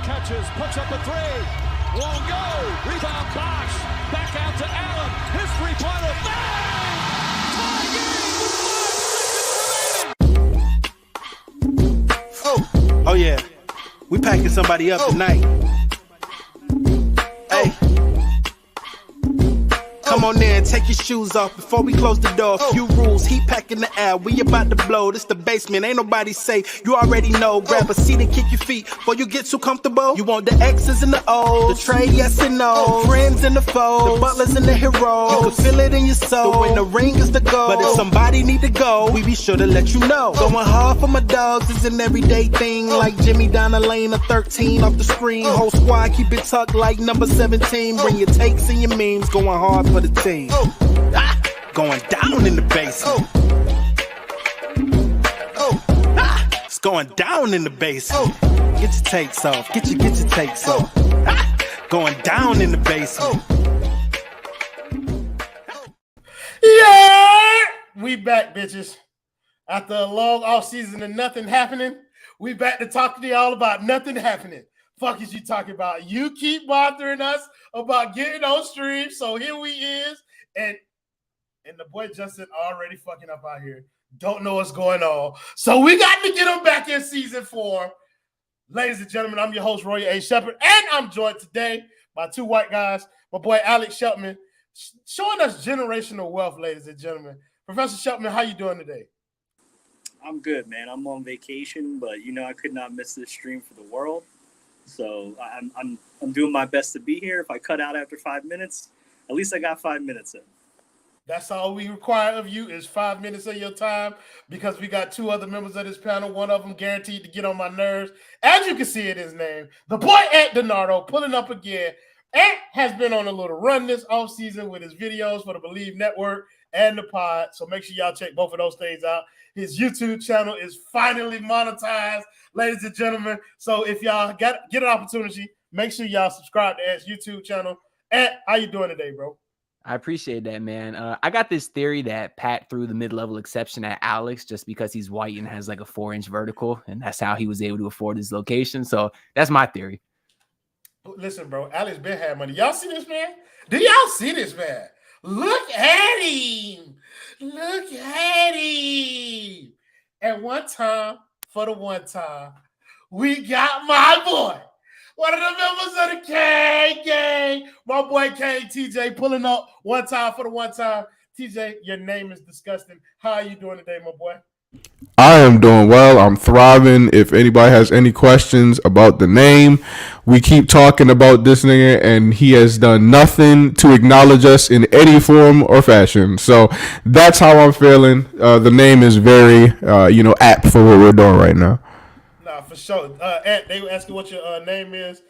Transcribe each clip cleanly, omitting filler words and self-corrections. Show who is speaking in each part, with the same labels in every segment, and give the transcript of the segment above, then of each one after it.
Speaker 1: catches, puts up a three. Won't go. Rebound Bosh. Back out to Allen. His three-pointer. Bang! Tie game with 5 seconds remaining.
Speaker 2: Oh yeah. We packing somebody up tonight. Hey. Come on in, take your shoes off before we close the door. Few rules, heat packing the air. We about to blow. This the basement, ain't nobody safe. You already know. Grab a seat and kick your feet before you get too comfortable. You want the X's and the O's, the trade, yes and no. Friends and the foes, the butlers and the heroes. You can feel it in your soul. The win the ring is the goal. But if somebody need to go, we be sure to let you know. Going hard for my dogs is an everyday thing. Like Jimmy down the lane of 13 off the screen. Whole squad keep it tucked like number 17. Bring your takes and your memes. Going hard for the team. Going down in the basement. It's going down in the basement. Get your takes off. Get your takes off. Going down in the basement.
Speaker 3: Yeah, we back, bitches. After a long off season and nothing happening, we back to talk to y'all about nothing happening. Fuck is you talking about? You keep bothering us about getting on stream, so here we is, and the boy Justin already fucking up out here. Don't know what's going on, so we got to get him back in season 4. Ladies and gentlemen, I'm your host Roy A. Shepard, and I'm joined today by two white guys. My boy Alex Sheltman, showing us generational wealth, ladies and gentlemen. Professor Sheltman, how you doing today?
Speaker 4: I'm good, man. I'm on vacation, but I could not miss this stream for the world. So I'm doing my best to be here. If I cut out after 5 minutes, at least I got 5 minutes in.
Speaker 3: That's all we require of you is 5 minutes of your time, because we got two other members of this panel. One of them guaranteed to get on my nerves. As you can see in his name, the boy Ant Donardo pulling up again. Ant has been on a little run this offseason with his videos for the Believe Network and the pod. So make sure y'all check both of those things out. His YouTube channel is finally monetized, ladies and gentlemen. So if y'all get an opportunity, make sure y'all subscribe to Ant's YouTube channel. Ant, how you doing today, bro?
Speaker 5: I appreciate that, man. I got this theory that Pat threw the mid-level exception at Alex just because he's white and has like a 4-inch vertical, and that's how he was able to afford his location. So that's my theory.
Speaker 3: Listen, bro, Alex Ben had money. Y'all see this man? Do y'all see this man? Look at him. Look at him. At one time, for the one time, we got my boy, one of the members of the K Gang, my boy K TJ, pulling up one time for the one time. TJ, your name is disgusting. How are you doing today, my boy?
Speaker 6: I am doing well. I'm thriving. If anybody has any questions about the name, we keep talking about this nigga, and he has done nothing to acknowledge us in any form or fashion. So that's how I'm feeling. The name is very, apt for what we're doing right now.
Speaker 3: Nah, for sure. Ant, they were asking what your name is.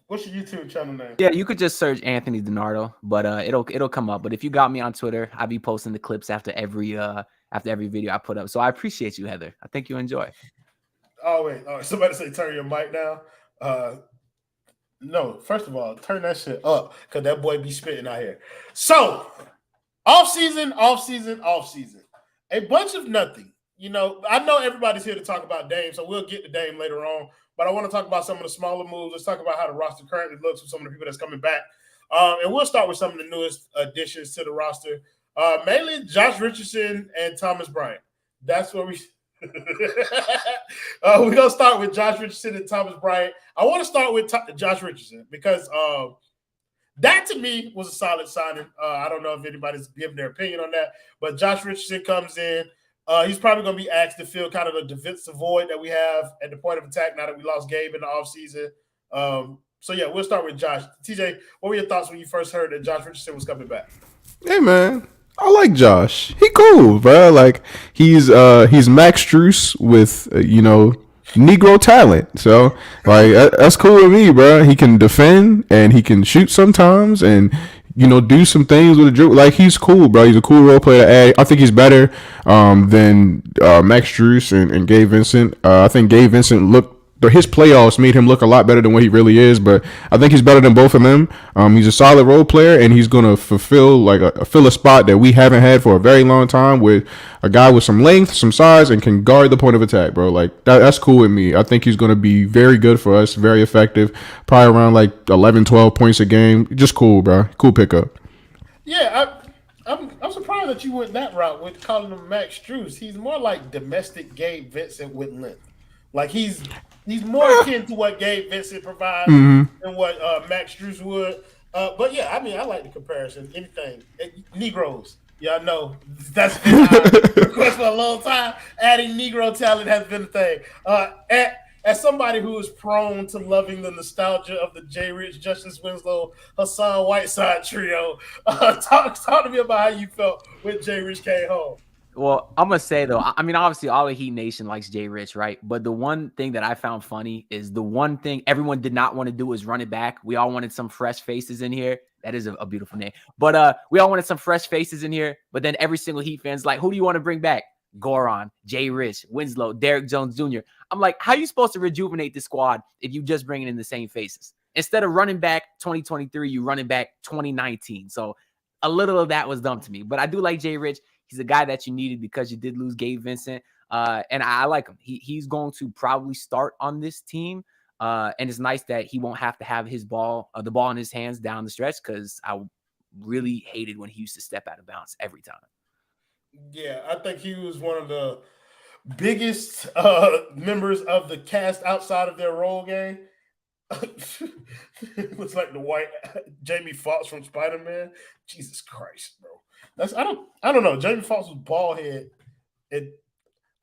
Speaker 3: What's your YouTube channel name?
Speaker 5: Yeah, you could just search Anthony Donardo, but it'll come up. But if you got me on Twitter, I'll be posting the clips after every video I put up. So I appreciate you, Heather. I think you enjoy.
Speaker 3: Oh, wait. Somebody say turn your mic down. No, first of all, turn that shit up, because that boy be spitting out here. So, off season. A bunch of nothing. I know everybody's here to talk about Dame, so we'll get to Dame later on. But I want to talk about some of the smaller moves. Let's talk about how the roster currently looks with some of the people that's coming back. And we'll start with some of the newest additions to the roster. Mainly Josh Richardson and Thomas Bryant. That's where we're going to start with Josh Richardson and Thomas Bryant. I want to start with Josh Richardson because that to me was a solid signing. I don't know if anybody's giving their opinion on that, but Josh Richardson comes in. He's probably going to be asked to fill kind of the defensive void that we have at the point of attack now that we lost Gabe in the offseason. So, yeah, we'll start with Josh. TJ, what were your thoughts when you first heard that Josh Richardson was coming back?
Speaker 6: Hey, man. I like Josh. He cool, bro. Like, he's Max Strus with, Negro talent. So, like, that's cool with me, bro. He can defend and he can shoot sometimes and, do some things with a dribble. Like, he's cool, bro. He's a cool role player to add. I think he's better than Max Strus and Gabe Vincent. I think Gabe Vincent looked his playoffs made him look a lot better than what he really is. But I think he's better than both of them. He's a solid role player, and he's gonna fill a spot that we haven't had for a very long time with a guy with some length, some size, and can guard the point of attack, bro. Like that's cool with me. I think he's gonna be very good for us, very effective, probably around like 11, 12 points a game. Just cool, bro. Cool pickup.
Speaker 3: Yeah, I'm surprised that you went that route with calling him Max Strus. He's more like domestic Gabe Vincent with length. Like he's more akin to what Gabe Vincent provides than what Max Strus would. But yeah, I mean, I like the comparison. Anything Negroes, y'all know that's been our request for a long time. Adding Negro talent has been a thing. As somebody who is prone to loving the nostalgia of the Jay Rich, Justice Winslow, Hassan Whiteside trio, talk to me about how you felt when Jay Rich came home.
Speaker 5: Well, I'm going to say, though, I mean, obviously, all of Heat Nation likes Jay Rich, right? But the one thing that I found funny is the one thing everyone did not want to do was run it back. We all wanted some fresh faces in here. That is a beautiful name. But we all wanted some fresh faces in here. But then every single Heat fan's like, who do you want to bring back? Goran, Jay Rich, Winslow, Derrick Jones Jr. I'm like, how are you supposed to rejuvenate the squad if you just bringing in the same faces? Instead of running back 2023, you running back 2019. So a little of that was dumb to me. But I do like Jay Rich. He's a guy that you needed because you did lose Gabe Vincent. And I like him. He's going to probably start on this team. And it's nice that he won't have to have his the ball in his hands down the stretch, because I really hated when he used to step out of bounds every time. Yeah,
Speaker 3: I think he was one of the biggest members of the cast outside of their role game. Looks like the white Jamie Foxx from Spider-Man. Jesus Christ, bro. I don't know. Jamie Foxx was bald head.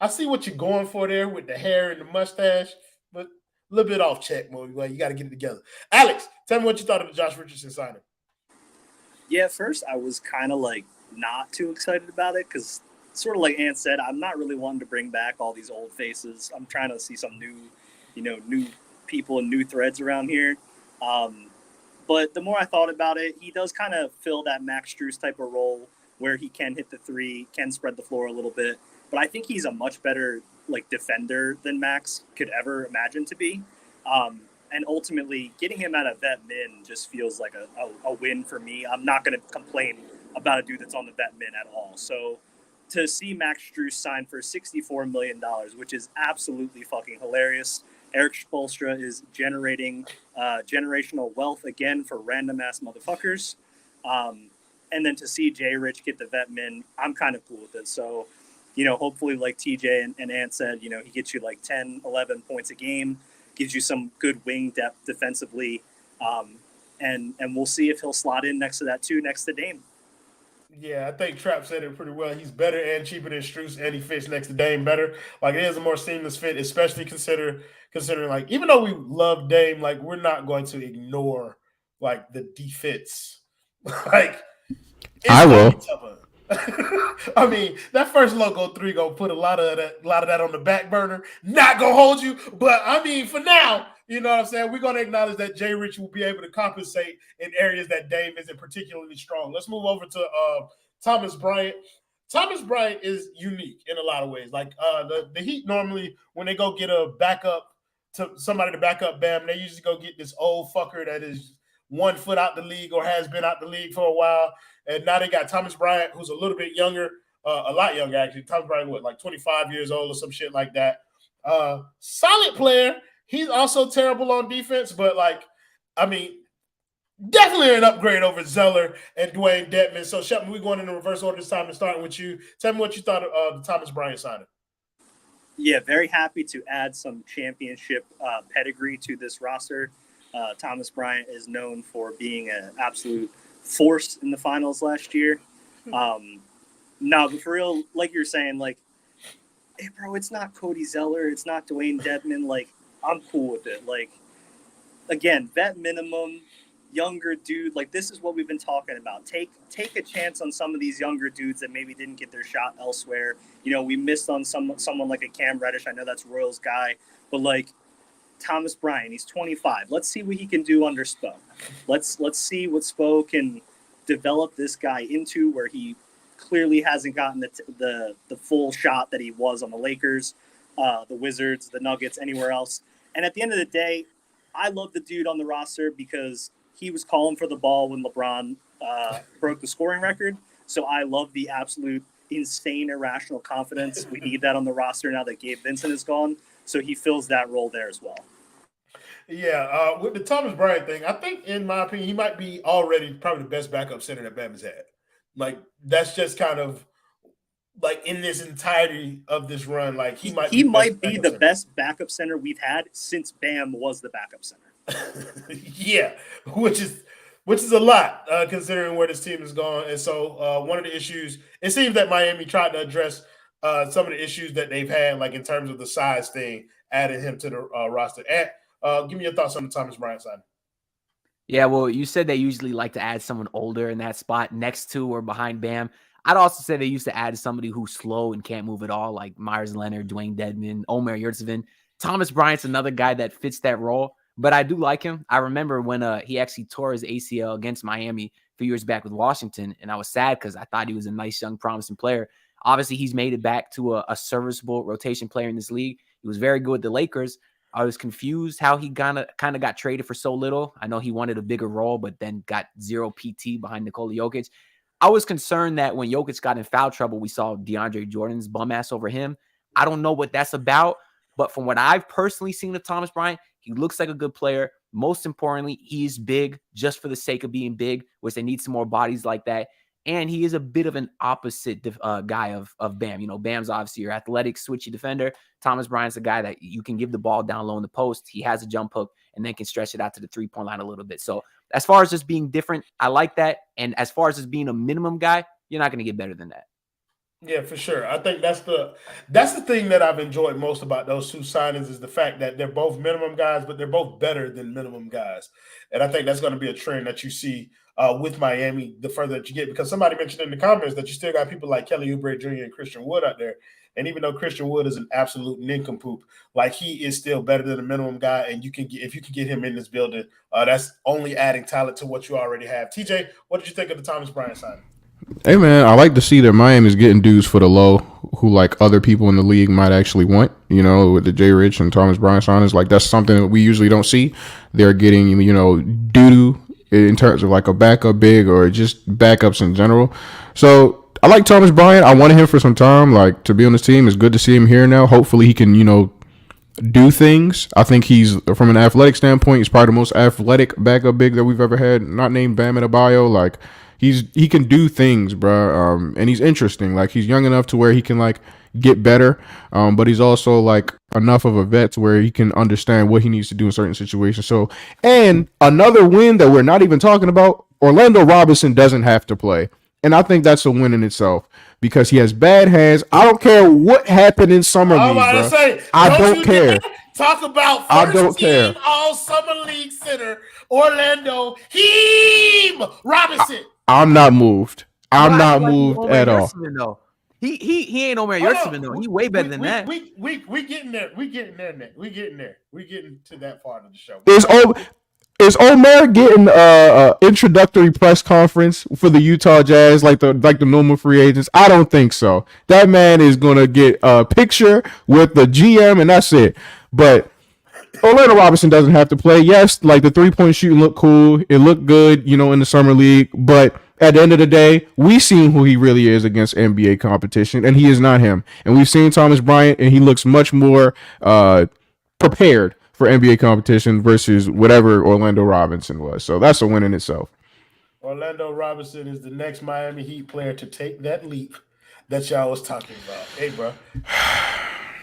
Speaker 3: I see what you're going for there with the hair and the mustache, but a little bit off check, Mo. Well, you got to get it together. Alex, tell me what you thought of the Josh Richardson signing.
Speaker 4: Yeah, at first I was kind of like not too excited about it, because sort of like Ant said, I'm not really wanting to bring back all these old faces. I'm trying to see some new people and new threads around here. But the more I thought about it, he does kind of fill that Max Strus type of role where he can hit the three, can spread the floor a little bit. But I think he's a much better like defender than Max could ever imagine to be. And ultimately, getting him at a vet min just feels like a win for me. I'm not going to complain about a dude that's on the vet min at all. So to see Max Strus sign for $64 million, which is absolutely fucking hilarious. Eric Spoelstra is generating generational wealth again for random-ass motherfuckers. And then to see Jay Rich get the vet min, I'm kind of cool with it. So, hopefully, like TJ and Ant said, he gets you like 10, 11 points a game, gives you some good wing depth defensively. And we'll see if he'll slot in next to that too, next to Dame.
Speaker 3: Yeah, I think Trap said it pretty well. He's better and cheaper than Strus, and he fits next to Dame better. Like, it is a more seamless fit, especially considering like, even though we love Dame, like, we're not going to ignore like the defense. Like,
Speaker 6: I will.
Speaker 3: I mean, that first logo 3 gonna put a lot of that on the back burner. Not gonna hold you, but I mean, for now, you know what I'm saying? We're gonna acknowledge that Jay Rich will be able to compensate in areas that Dame isn't particularly strong. Let's move over to Thomas Bryant. Thomas Bryant is unique in a lot of ways. Like the Heat normally, when they go get a backup to somebody to back up Bam, they usually go get this old fucker that is 1 foot out the league or has been out the league for a while. And now they got Thomas Bryant, who's a little bit younger, a lot younger, actually. Thomas Bryant, like 25 years old or some shit like that. Solid player. He's also terrible on defense, but, like, I mean, definitely an upgrade over Zeller and Dwayne Dedman. So, Shepard, we're going in the reverse order this time and starting with you. Tell me what you thought of the Thomas Bryant signing.
Speaker 4: Yeah, very happy to add some championship pedigree to this roster. Thomas Bryant is known for being an absolute force in the finals last year. No, but for real, like you're saying, like, hey, bro, it's not Cody Zeller, it's not Dwayne Dedman. Like, I'm cool with it. Like, again, vet minimum, younger dude. Like, this is what we've been talking about. Take a chance on some of these younger dudes that maybe didn't get their shot elsewhere. We missed on someone like a Cam Reddish. I know that's Royals guy, but like, Thomas Bryant, he's 25. Let's see what he can do under Spo. Let's see what Spo can develop this guy into, where he clearly hasn't gotten the full shot that he was on the Lakers, the Wizards, the Nuggets, anywhere else. And at the end of the day, I love the dude on the roster because he was calling for the ball when LeBron broke the scoring record. So I love the absolute insane, irrational confidence. We need that on the roster now that Gabe Vincent is gone. So he fills that role there as well.
Speaker 3: Yeah, with the Thomas Bryant thing, I think, in my opinion, he might be already probably the best backup center that Bam has had. Like, that's just kind of like in this entirety of this run, like he might be the best backup center we've had since Bam was the backup center. Yeah, which is a lot considering where this team is going. And so one of the issues, it seems that Miami tried to address some of the issues that they've had, like in terms of the size thing, adding him to the roster. And give me your thoughts on the Thomas Bryant side.
Speaker 5: Yeah, well, you said they usually like to add someone older in that spot next to or behind Bam. I'd also say they used to add somebody who's slow and can't move at all, like Myers Leonard, Dwayne Dedmon, Omer Yurtseven. Thomas Bryant's another guy that fits that role, but I do like him. I remember when he actually tore his ACL against Miami a few years back with Washington, and I was sad because I thought he was a nice, young, promising player. Obviously, he's made it back to a serviceable rotation player in this league. He was very good with the Lakers. I was confused how he kind of got traded for so little. I know he wanted a bigger role, but then got zero PT behind Nikola Jokic. I was concerned that when Jokic got in foul trouble, we saw DeAndre Jordan's bum ass over him. I don't know what that's about, but from what I've personally seen of Thomas Bryant, he looks like a good player. Most importantly, he's big just for the sake of being big, which they need some more bodies like that. And he is a bit of an opposite guy of Bam. You know, Bam's obviously your athletic, switchy defender. Thomas Bryant's a guy that you can give the ball down low in the post. He has a jump hook and then can stretch it out to the three-point line a little bit. So as far as just being different, I like that. And as far as just being a minimum guy, you're not going to get better than that.
Speaker 3: Yeah, for sure. I think that's the thing that I've enjoyed most about those two signings is the fact that they're both minimum guys, but they're both better than minimum guys. And I think that's going to be a trend that you see with Miami the further that you get, because somebody mentioned in the comments that you still got people like Kelly Oubre Jr. and Christian Wood out there. And even though Christian Wood is an absolute nincompoop, like he is still better than a minimum guy. And if you can get him in this building, that's only adding talent to what you already have. TJ, what did you think of the Thomas Bryant signing?
Speaker 6: Hey, man, I like to see that Miami's getting dudes for the low who, like, other people in the league might actually want, you know, with the J. Rich and Thomas Bryant signings. Like, that's something that we usually don't see. They're getting, you know, doo-doo in terms of, like, a backup big or just backups in general. So I like Thomas Bryant. I wanted him for some time, like, to be on this team. It's good to see him here now. Hopefully he can, you know, do things. I think he's, from an athletic standpoint, he's probably the most athletic backup big that we've ever had. Not named Bam Adebayo. Like, he can do things, bro. And he's interesting. Like, he's young enough to where he can, like, get better. But he's also, like, enough of a vet to where he can understand what he needs to do in certain situations. So, and another win that we're not even talking about, Orlando Robinson doesn't have to play. And I think that's a win in itself because he has bad hands. I don't care what happened in summer league, bro. I don't care.
Speaker 3: Talk about first team all summer league center Orlando Robinson.
Speaker 6: I'm not moved. I'm not moved at all.
Speaker 5: He ain't Omer Yurtseven though. He way better than that.
Speaker 3: We getting there. We getting there, Nick. We getting there. We getting to that part of the show.
Speaker 6: Is Omer getting a introductory press conference for the Utah Jazz like the normal free agents? I don't think so. That man is gonna get a picture with the GM and that's it. But Orlando Robinson doesn't have to play. Yes, like the 3-point shooting looked cool. It looked good, you know, in the summer league. But at the end of the day, we've seen who he really is against NBA competition, and he is not him. And we've seen Thomas Bryant, and he looks much more prepared for NBA competition versus whatever Orlando Robinson was. So that's a win in itself.
Speaker 3: Orlando Robinson is the next Miami Heat player to take that leap that y'all was talking about. Hey, bro.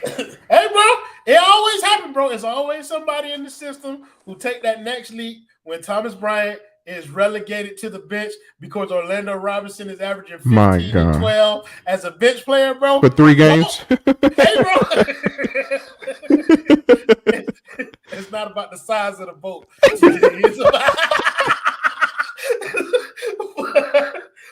Speaker 3: Hey, bro. It always happens, bro. It's always somebody in the system who take that next leap when Thomas Bryant is relegated to the bench because Orlando Robinson is averaging 15 and 12 as a bench player, bro.
Speaker 6: For 3 games?
Speaker 3: Hey, bro. It's not about the size of the boat.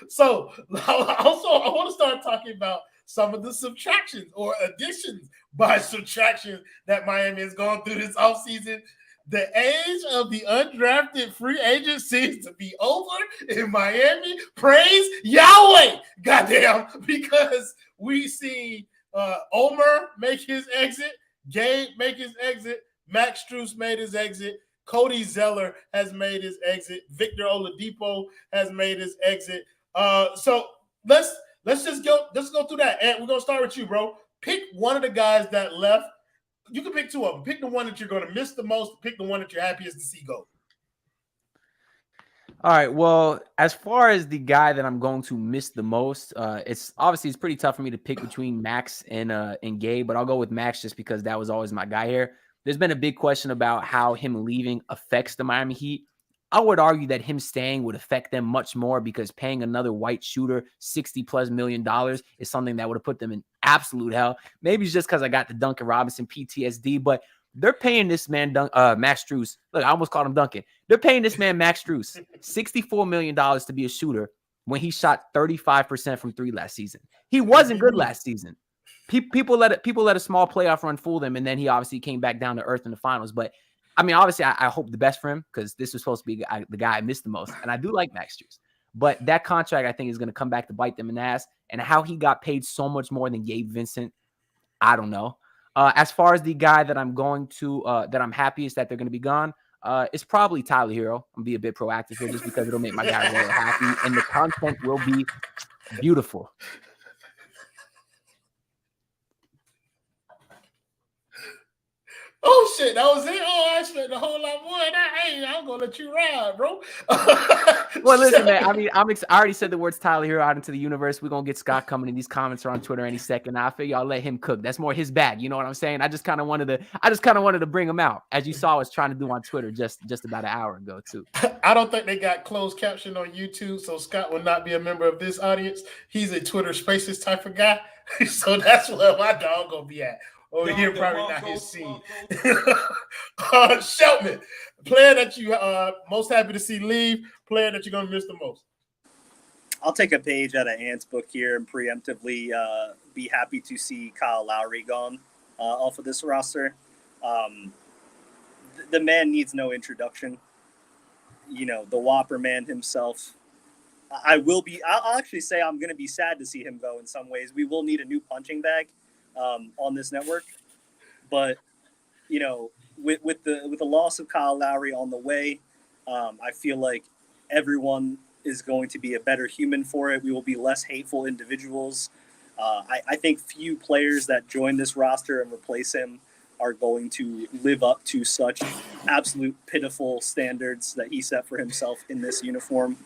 Speaker 3: So, also, I want to start talking about some of the subtractions or additions by subtraction that Miami has gone through this offseason. The age of the undrafted free agent seems to be over in Miami. Praise Yahweh, goddamn, because we see Omer make his exit, Gabe make his exit, Max Strus made his exit. Cody Zeller has made his exit. Victor Oladipo has made his exit. So let's just go through that. And we're gonna start with you, bro. Pick one of the guys that left. You can pick two of them. Pick the one that you're going to miss the most. Pick the one that you're happiest to see go.
Speaker 5: All right. Well, as far as the guy that I'm going to miss the most, it's pretty tough for me to pick between Max and Gabe, but I'll go with Max just because that was always my guy here. There's been a big question about how him leaving affects the Miami Heat. I would argue that him staying would affect them much more because paying another white shooter $60+ million is something that would have put them in absolute hell. Maybe it's just because I got the Duncan Robinson PTSD, but they're paying this man, Max Strus. Look, I almost called him Duncan. They're paying this man, Max Strus, $64 million to be a shooter when he shot 35% from three last season. He wasn't good last season. People let a small playoff run fool them, and then he obviously came back down to earth in the finals. But I mean, obviously, I hope the best for him because this was supposed to be the guy I missed the most, and I do like Max Strus. But that contract, I think, is going to come back to bite them in the ass. And how he got paid so much more than Gabe Vincent, I don't know. As far as the guy that I'm going to that I'm happiest that they're going to be gone, it's probably Tyler Herro. I'm gonna be a bit proactive here just because it'll make my guy really happy, and the content will be beautiful.
Speaker 3: Oh shit, that was it. Oh, I expect a whole lot more. I'm gonna let you ride, bro.
Speaker 5: Well, listen, man. I mean, I already said the words Tyler Herro out into the universe. We're gonna get Scott coming in. These comments are on Twitter any second. I figure I'll let him cook. That's more his bag. You know what I'm saying? I just kind of wanted to bring him out, as you saw I was trying to do on Twitter just about an hour ago too.
Speaker 3: I don't think they got closed caption on YouTube, so Scott will not be a member of this audience. He's a Twitter Spaces type of guy, so that's where my dog gonna be at. Over here, probably not his scene. Shelton, player that you most happy to see leave, player that you're going to miss the most.
Speaker 4: I'll take a page out of Ant's book here and preemptively be happy to see Kyle Lowry gone off of this roster. The man needs no introduction. You know, the Whopper man himself. I'll actually say I'm going to be sad to see him go in some ways. We will need a new punching bag on this network, but you know, with the loss of Kyle Lowry on the way, I feel like everyone is going to be a better human for it. We will be less hateful individuals. I think few players that join this roster and replace him are going to live up to such absolute pitiful standards that he set for himself in this uniform.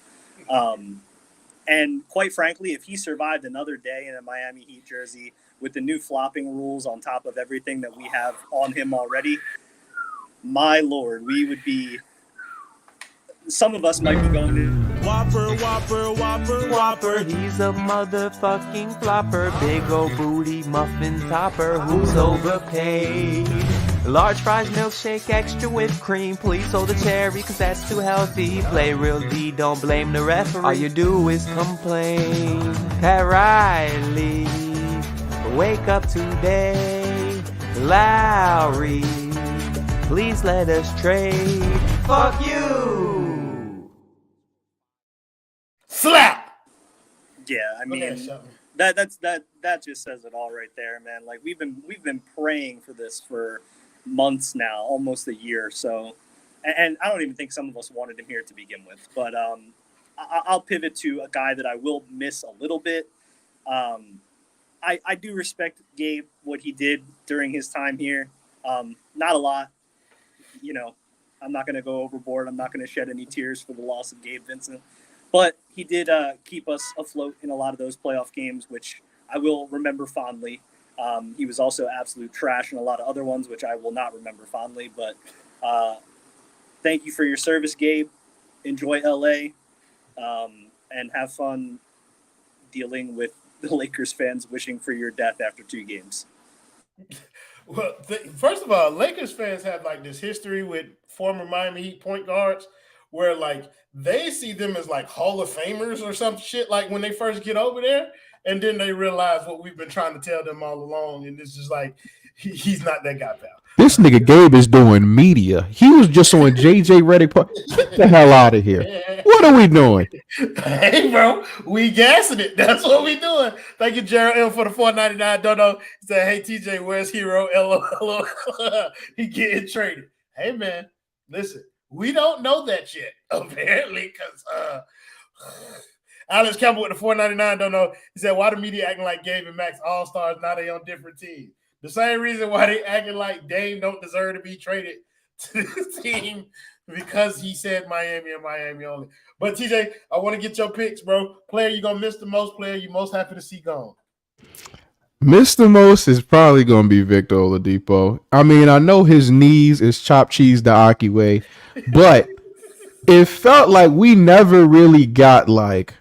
Speaker 4: And quite frankly, if he survived another day in a Miami Heat jersey with the new flopping rules on top of everything that we have on him already, my Lord, we would be – some of us might be going to –
Speaker 7: Whopper,
Speaker 5: he's a motherfucking flopper, big old booty muffin topper, who's overpaid. Large fries, milkshake, extra whipped cream, please hold the cherry, cause that's too healthy. Play real D, don't blame the referee. All you do is complain. Pat Riley, wake up today. Lowry, please let us trade. Fuck you!
Speaker 3: Slap!
Speaker 4: Yeah, I mean, that just says it all right there, man. Like we've been praying for this for months now, almost a year. So, and I don't even think some of us wanted him here to begin with. But I'll pivot to a guy that I will miss a little bit. I do respect Gabe, what he did during his time here. Not a lot, you know. I'm not going to go overboard. I'm not going to shed any tears for the loss of Gabe Vincent. But he did keep us afloat in a lot of those playoff games, which I will remember fondly. He was also absolute trash in a lot of other ones, which I will not remember fondly. But thank you for your service, Gabe. Enjoy LA and have fun dealing with the Lakers fans wishing for your death after 2 games.
Speaker 3: Well, first of all, Lakers fans have like this history with former Miami Heat point guards where like they see them as like Hall of Famers or some shit like when they first get over there. And then they realize what we've been trying to tell them all along. And it's just like, he's not that guy, pal.
Speaker 6: This nigga Gabe is doing media. He was just on JJ Redick. Get the hell out of here. What are we doing?
Speaker 3: Hey, bro, we gassing it. That's what we doing. Thank you, Gerald M, for the $4.99. Don't know. He said, hey, TJ, where's Herro? LOL. He getting traded. Hey, man, listen, we don't know that yet, apparently, because Alex Campbell with the $4.99. Don't know. He said, why the media acting like Gabe and Max all-stars? Now they on different teams. The same reason why they acting like Dame don't deserve to be traded to this team because he said Miami and Miami only. But TJ, I want to get your picks, bro. Player you're gonna miss the most, player you most happy to see gone.
Speaker 6: Miss the most is probably gonna be Victor Oladipo. I mean, I know his knees is chopped cheese the Aki way, but it felt like we never really got like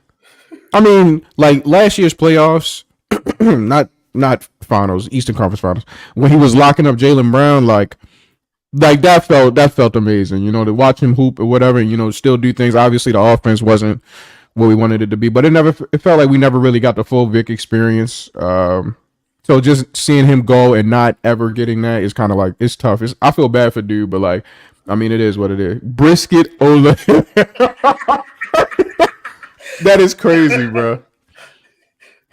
Speaker 6: last year's playoffs, not finals, Eastern Conference Finals, when he was locking up Jaylen Brown, like that felt amazing, to watch him hoop or whatever, and, still do things. Obviously, the offense wasn't what we wanted it to be, but it felt like we never really got the full Vic experience. So just seeing him go and not ever getting that is kind of like, it's tough. I feel bad for dude, but like, I mean, it is what it is. Brisket Ola. That is crazy, bro.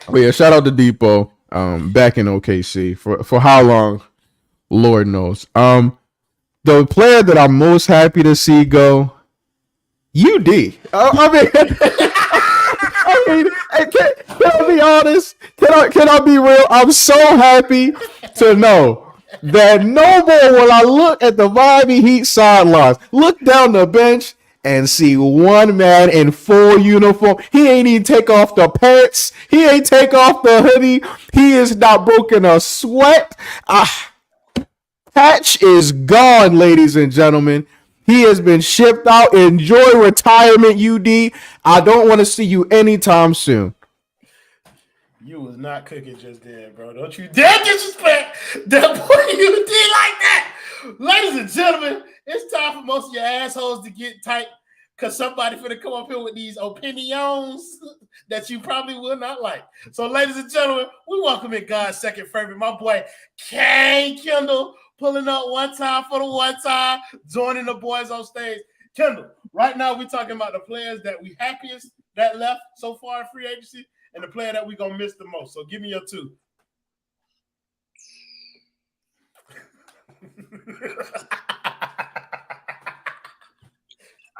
Speaker 6: But yeah, shout out to Depot. Back in OKC for how long, Lord knows. The player that I'm most happy to see go, UD. Can I be honest? Can I be real? I'm so happy to know that no more will I look at the Miami Heat sidelines, look down the bench, and see one man in full uniform. He ain't even take off the pants. He ain't take off the hoodie. He is not broken a sweat. Patch is gone, ladies and gentlemen. He has been shipped out. Enjoy retirement, UD. I don't want to see you anytime soon.
Speaker 3: You was not cooking just then, bro. Don't you dare disrespect that boy you did like that. Ladies and gentlemen, it's time for most of your assholes to get tight because somebody finna come up here with these opinions that you probably will not like. So, ladies and gentlemen, we welcome in God's second favorite, my boy K. Kendall, pulling up one time for the one time, joining the boys on stage. Kendall, right now we're talking about the players that we happiest that left so far in free agency and the player that we're going to miss the most. So give me your two.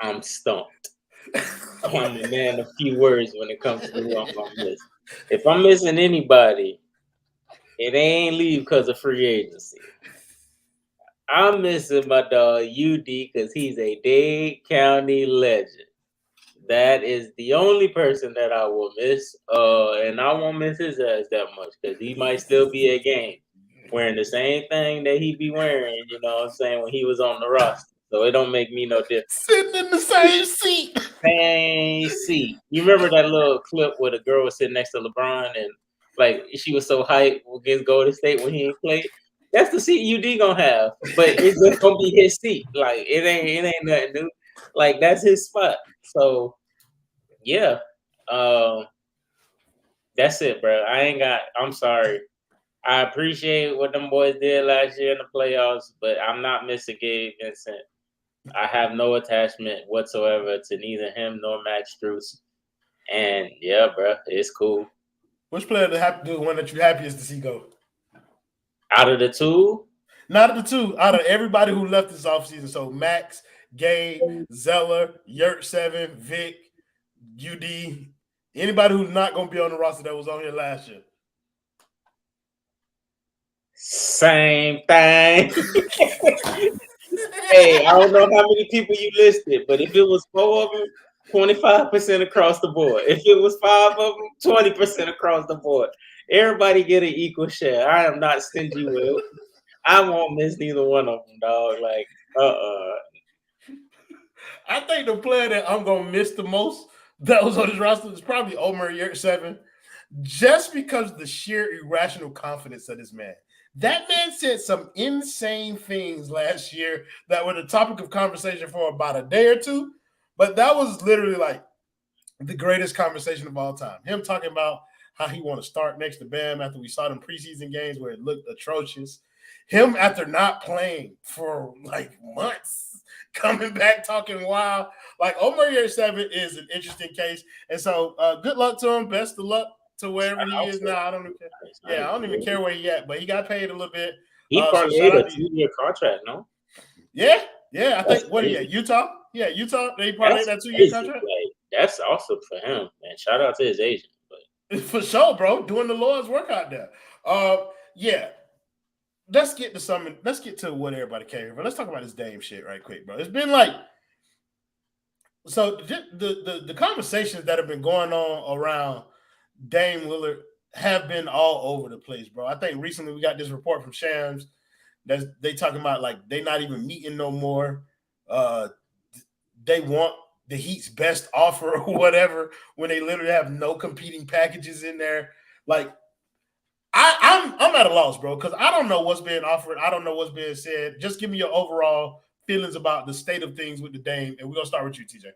Speaker 7: I'm stumped. I'm a man of few words when it comes to who I'm going to miss. If I'm missing anybody, it ain't leave because of free agency. I'm missing my dog UD because he's a Dade County legend. That is the only person that I will miss. And I won't miss his ass that much because he might still be a game wearing the same thing that he be wearing, you know what I'm saying, when he was on the roster. So it don't make me no difference.
Speaker 3: Sitting in the same seat.
Speaker 7: Same seat. You remember that little clip where the girl was sitting next to LeBron and like she was so hyped against Golden State when he ain't played? That's the seat UD gonna have, but it's just gonna be his seat. Like it ain't nothing new. Like that's his spot. So yeah, that's it, bro. I'm sorry. I appreciate what them boys did last year in the playoffs, but I'm not missing Gabe Vincent. I have no attachment whatsoever to neither him nor Max Strus. And yeah, bro, it's cool.
Speaker 3: Which player the one that you're happiest to see go?
Speaker 7: Out of the two?
Speaker 3: Not of the two. Out of everybody who left this offseason. So Max, Gabe, Zeller, Yurt7, Vic, UD, anybody who's not going to be on the roster that was on here last year.
Speaker 7: Same thing. Hey, I don't know how many people you listed, but if it was 4 of them, 25% across the board. If it was 5 of them, 20% across the board. Everybody get an equal share. I am not stingy with. I won't miss neither one of them, dog. Like,
Speaker 3: I think the player that I'm gonna miss the most that was on his roster is probably Omer Yurt7, just because of the sheer irrational confidence of this man. That man said some insane things last year that were the topic of conversation for about a day or two, but that was literally like the greatest conversation of all time. Him talking about how he want to start next to Bam after we saw them preseason games where it looked atrocious. him after not playing for like months, coming back talking wild. Like Omer 7 is an interesting case. And so good luck to him. Best of luck to wherever he is now. I don't even care. Yeah, I don't even care where he at, but he got paid a little bit.
Speaker 7: He probably made a 2-year contract, no?
Speaker 3: Yeah. I think what he at? Utah? Yeah, Utah. They probably that 2-year contract.
Speaker 7: Like, that's awesome for him, man. Shout out to his agent. But
Speaker 3: for sure, bro. Doing the Lord's work out there. Yeah. Let's get to what everybody came here for. Let's talk about this Dame shit right quick, bro. It's been like so the conversations that have been going on around Dame Lillard have been all over the place, bro. I think recently we got this report from Shams that they talking about like they not even meeting no more. They want the Heat's best offer or whatever when they literally have no competing packages in there. Like I'm at a loss, bro, because I don't know what's being offered. I don't know what's being said. Just give me your overall feelings about the state of things with the Dame, and we're gonna start with you, TJ.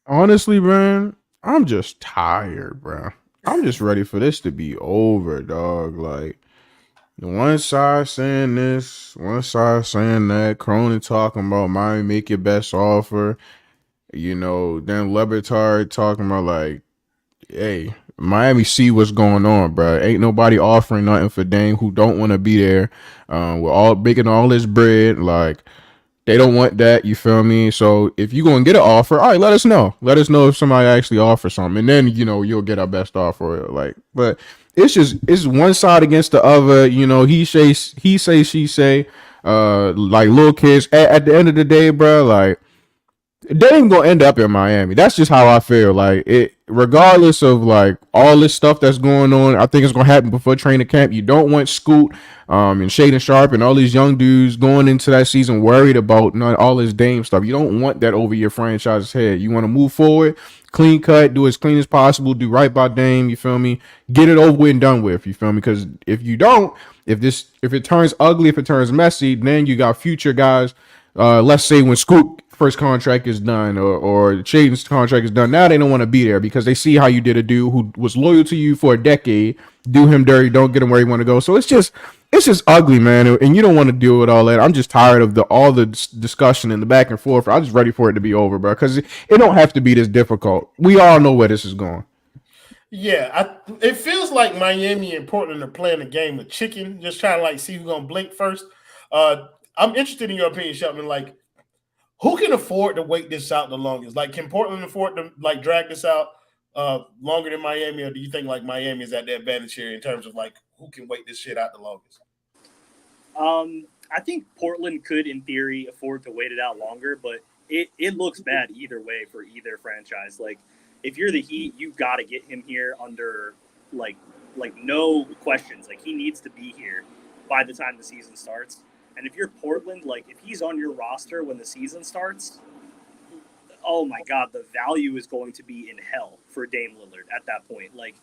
Speaker 6: Honestly, man, I'm just tired, bro. I'm just ready for this to be over, dog. Like, one side saying this, one side saying that. Cronin talking about Miami make your best offer. Then Lebitard talking about like, hey, Miami see what's going on, bro. Ain't nobody offering nothing for Dame who don't want to be there. We're all making all this bread. Like, they don't want that. You feel me? So if you're going to get an offer, all right, let us know. Let us know if somebody actually offers something. And then, you'll get our best offer. Like, but it's one side against the other. He say, she say, like little kids. At the end of the day, bro, like, they ain't gonna end up in Miami. That's just how I feel. Like it, regardless of like all this stuff that's going on, I think it's gonna happen before training camp. You don't want Scoot, and Shaden Sharp and all these young dudes going into that season worried about all this Dame stuff. You don't want that over your franchise's head. You want to move forward, clean cut, do as clean as possible, do right by Dame. You feel me? Get it over with and done with. You feel me? Because if you don't, if it turns ugly, if it turns messy, then you got future guys. Let's say when Scoot first contract is done or Shaden's contract is done, now they don't want to be there because they see how you did a dude who was loyal to you for a decade, do him dirty, don't get him where you want to go. So it's just ugly, man, and you don't want to deal with all that. I'm just tired of all the discussion and the back and forth. I'm just ready for it to be over, bro, because it don't have to be this difficult. We all know where this is going.
Speaker 3: Yeah, it feels like Miami and Portland are playing a game of chicken, just trying to like see who's gonna blink first. I'm interested in your opinion, Shelton. Like, who can afford to wait this out the longest? Like, can Portland afford to like drag this out longer than Miami, or do you think like Miami is at their advantage here in terms of like who can wait this shit out the longest?
Speaker 4: I think Portland could, in theory, afford to wait it out longer, but it looks bad either way for either franchise. Like, if you're the Heat, you got to get him here under like no questions. Like, he needs to be here by the time the season starts. And if you're Portland, like if he's on your roster when the season starts, oh my God, the value is going to be in hell for Dame Lillard at that point. Like,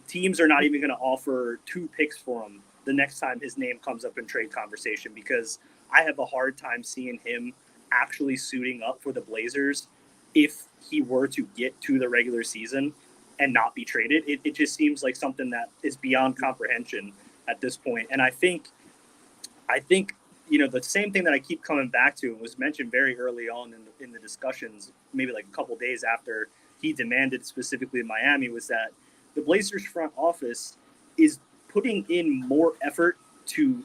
Speaker 4: teams are not even going to offer 2 picks for him the next time his name comes up in trade conversation, because I have a hard time seeing him actually suiting up for the Blazers if he were to get to the regular season and not be traded. It just seems like something that is beyond comprehension at this point. And I think the same thing that I keep coming back to was mentioned very early on in the discussions, maybe like a couple days after he demanded specifically in Miami, was that the Blazers front office is putting in more effort to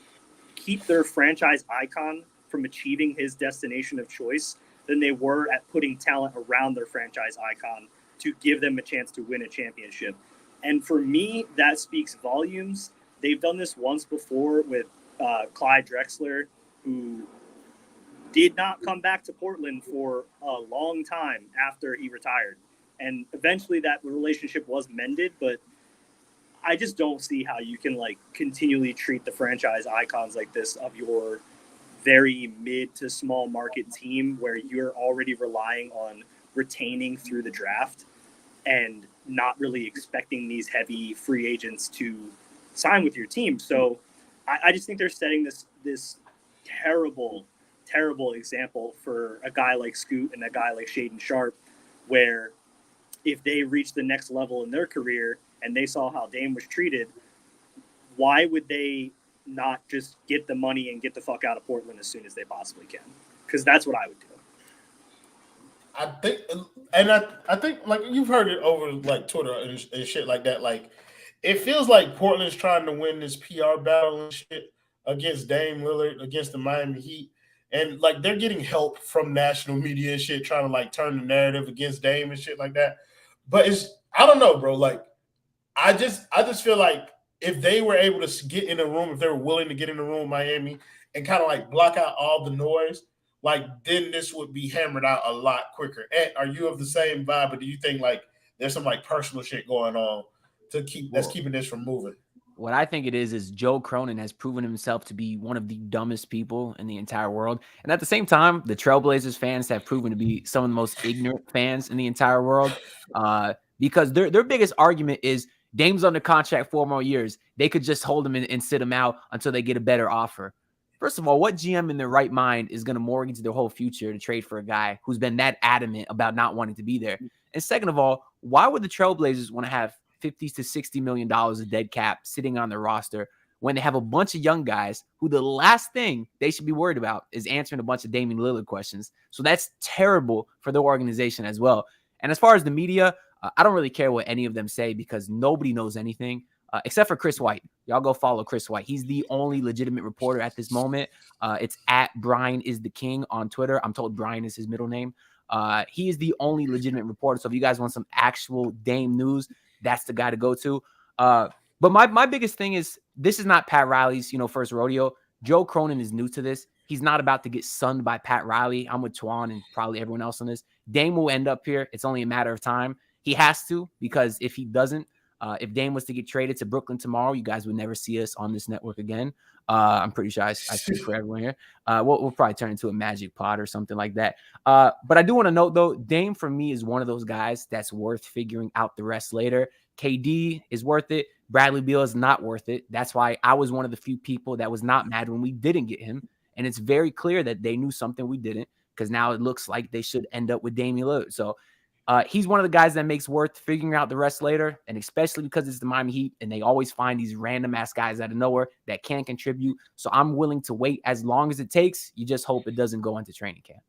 Speaker 4: keep their franchise icon from achieving his destination of choice than they were at putting talent around their franchise icon to give them a chance to win a championship. And for me, that speaks volumes. They've done this once before with Clyde Drexler, who did not come back to Portland for a long time after he retired. And eventually that relationship was mended, but I just don't see how you can like continually treat the franchise icons like this of your very mid to small market team where you're already relying on retaining through the draft and not really expecting these heavy free agents to sign with your team. So I just think they're setting this terrible example for a guy like Scoot and a guy like Shaden Sharp, where if they reach the next level in their career and they saw how Dame was treated, why would they not just get the money and get the fuck out of Portland as soon as they possibly can? Because that's what I would do.
Speaker 3: I think like you've heard it over like Twitter and shit like that. Like it feels like Portland's trying to win this PR battle and shit against Dame Lillard, against the Miami Heat. And like they're getting help from national media and shit, trying to like turn the narrative against Dame and shit like that. But I don't know, bro. Like I just feel like if they were able to get in a room, if they were willing to get in a room with Miami and kind of like block out all the noise, like then this would be hammered out a lot quicker. And are you of the same vibe, or do you think like there's some like personal shit going on that's keeping this from moving?
Speaker 5: What I think it is Joe Cronin has proven himself to be one of the dumbest people in the entire world. And at the same time, the Trailblazers fans have proven to be some of the most ignorant fans in the entire world. Because their biggest argument is Dame's under contract 4 more years. They could just hold him and sit him out until they get a better offer. First of all, what GM in their right mind is going to mortgage their whole future to trade for a guy who's been that adamant about not wanting to be there? And second of all, why would the Trailblazers want to have $50 to $60 million of dead cap sitting on their roster when they have a bunch of young guys who the last thing they should be worried about is answering a bunch of Damian Lillard questions? So that's terrible for their organization as well. And as far as the media, I don't really care what any of them say because nobody knows anything except for Chris White. Y'all go follow Chris White. He's the only legitimate reporter at this moment. It's at Bryant is the King on Twitter. I'm told Bryant is his middle name. He is the only legitimate reporter. So if you guys want some actual Dame news, that's the guy to go to. But my biggest thing is this is not Pat Riley's, first rodeo. Joe Cronin is new to this. He's not about to get sunned by Pat Riley. I'm with Twan and probably everyone else on this. Dame will end up here. It's only a matter of time. He has to, because if he doesn't, if Dame was to get traded to Brooklyn tomorrow, you guys would never see us on this network again. I'm pretty sure I speak for everyone here. We'll probably turn into a Magic pod or something like that. But I do want to note, though, Dame for me is one of those guys that's worth figuring out the rest later. KD is worth it. Bradley Beal is not worth it. That's why I was one of the few people that was not mad when we didn't get him. And it's very clear that they knew something we didn't, because now it looks like they should end up with Damian Lillard. So he's one of the guys that makes worth figuring out the rest later, and especially because it's the Miami Heat, and they always find these random-ass guys out of nowhere that can contribute. So I'm willing to wait as long as it takes. You just hope it doesn't go into training camp.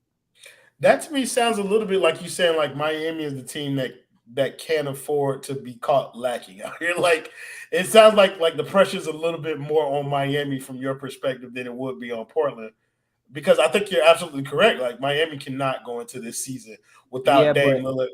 Speaker 3: That to me sounds a little bit like you saying like Miami is the team that can't afford to be caught lacking out here. Like it sounds like the pressure's a little bit more on Miami from your perspective than it would be on Portland. Because I think you're absolutely correct. Like Miami cannot go into this season without Dame Lillard.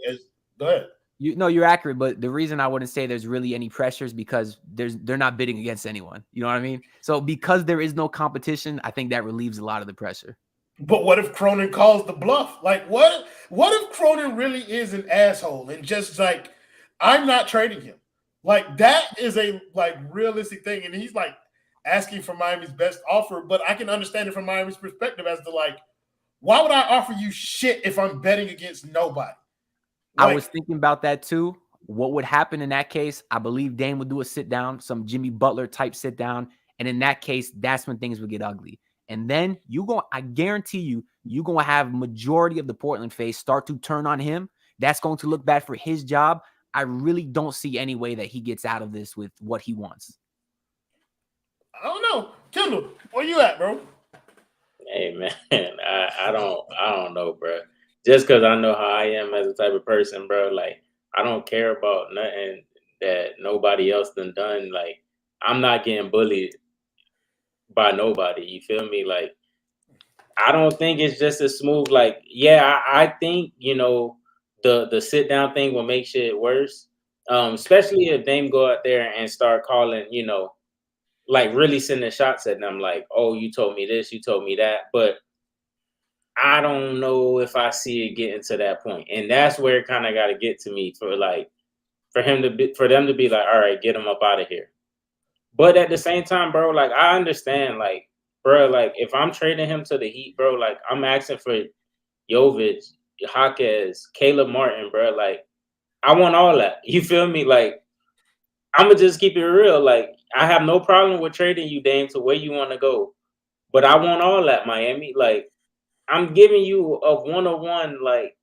Speaker 3: Go ahead.
Speaker 5: You're accurate, but the reason I wouldn't say there's really any pressure is because they're not bidding against anyone. You know what I mean? So because there is no competition, I think that relieves a lot of the pressure.
Speaker 3: But what if Cronin calls the bluff? Like what if Cronin really is an asshole and just like, I'm not trading him? Like that is a like realistic thing, and he's like asking for Miami's best offer, but I can understand it from Miami's perspective as to like, why would I offer you shit if I'm betting against nobody? Like,
Speaker 5: I was thinking about that too. What would happen in that case? I believe Dame would do a sit down, some Jimmy Butler type sit down. And in that case, that's when things would get ugly. And then I guarantee you're going to have majority of the Portland face start to turn on him. That's going to look bad for his job. I really don't see any way that he gets out of this with what he wants.
Speaker 3: I don't know. Kendall, where you at, bro?
Speaker 7: Hey, man, I don't know, bro. Just because I know how I am as a type of person, bro, like, I don't care about nothing that nobody else done. Like, I'm not getting bullied by nobody. You feel me? Like, I don't think it's just as smooth. Like, yeah, I think, the sit-down thing will make shit worse, especially if Dame go out there and start calling, like really sending shots at them, like, oh, you told me this, you told me that. But I don't know if I see it getting to that point. And that's where it kind of got to get to me for them to be like, all right, get him up out of here. But at the same time, bro, like, I understand, like, bro, like, if I'm trading him to the Heat, bro, like, I'm asking for Jovic, Jaquez, Caleb Martin, bro. Like, I want all that. You feel me? Like, I'm going to just keep it real. Like, I have no problem with trading you, Dame, to where you want to go. But I want all that, Miami. Like, I'm giving you a one-on-one, like,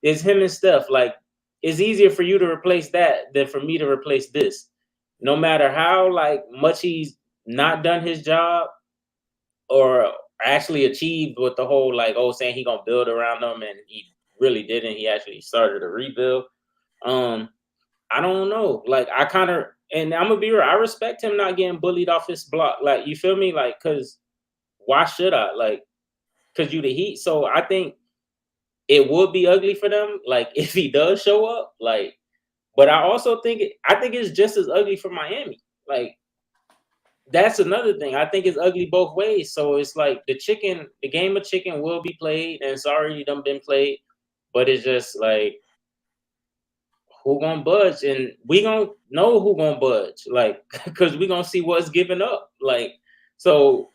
Speaker 7: it's him and Steph. Like, it's easier for you to replace that than for me to replace this. no matter how like much he's not done his job or actually achieved with the whole like saying he gonna build around them, and he really didn't. He actually started a rebuild. I don't know. Like I kind of, and I'm gonna be real. I respect him not getting bullied off his block. Like you feel me? Like because why should I? Like because you the Heat. So I think it would be ugly for them. Like if he does show up. Like, but I also think it's just as ugly for Miami. Like that's another thing. I think it's ugly both ways. So it's like the game of chicken will be played, and it's already done been played. But it's just like who gonna budge, and we gonna know who gonna budge, like because we gonna see what's given up. Like so,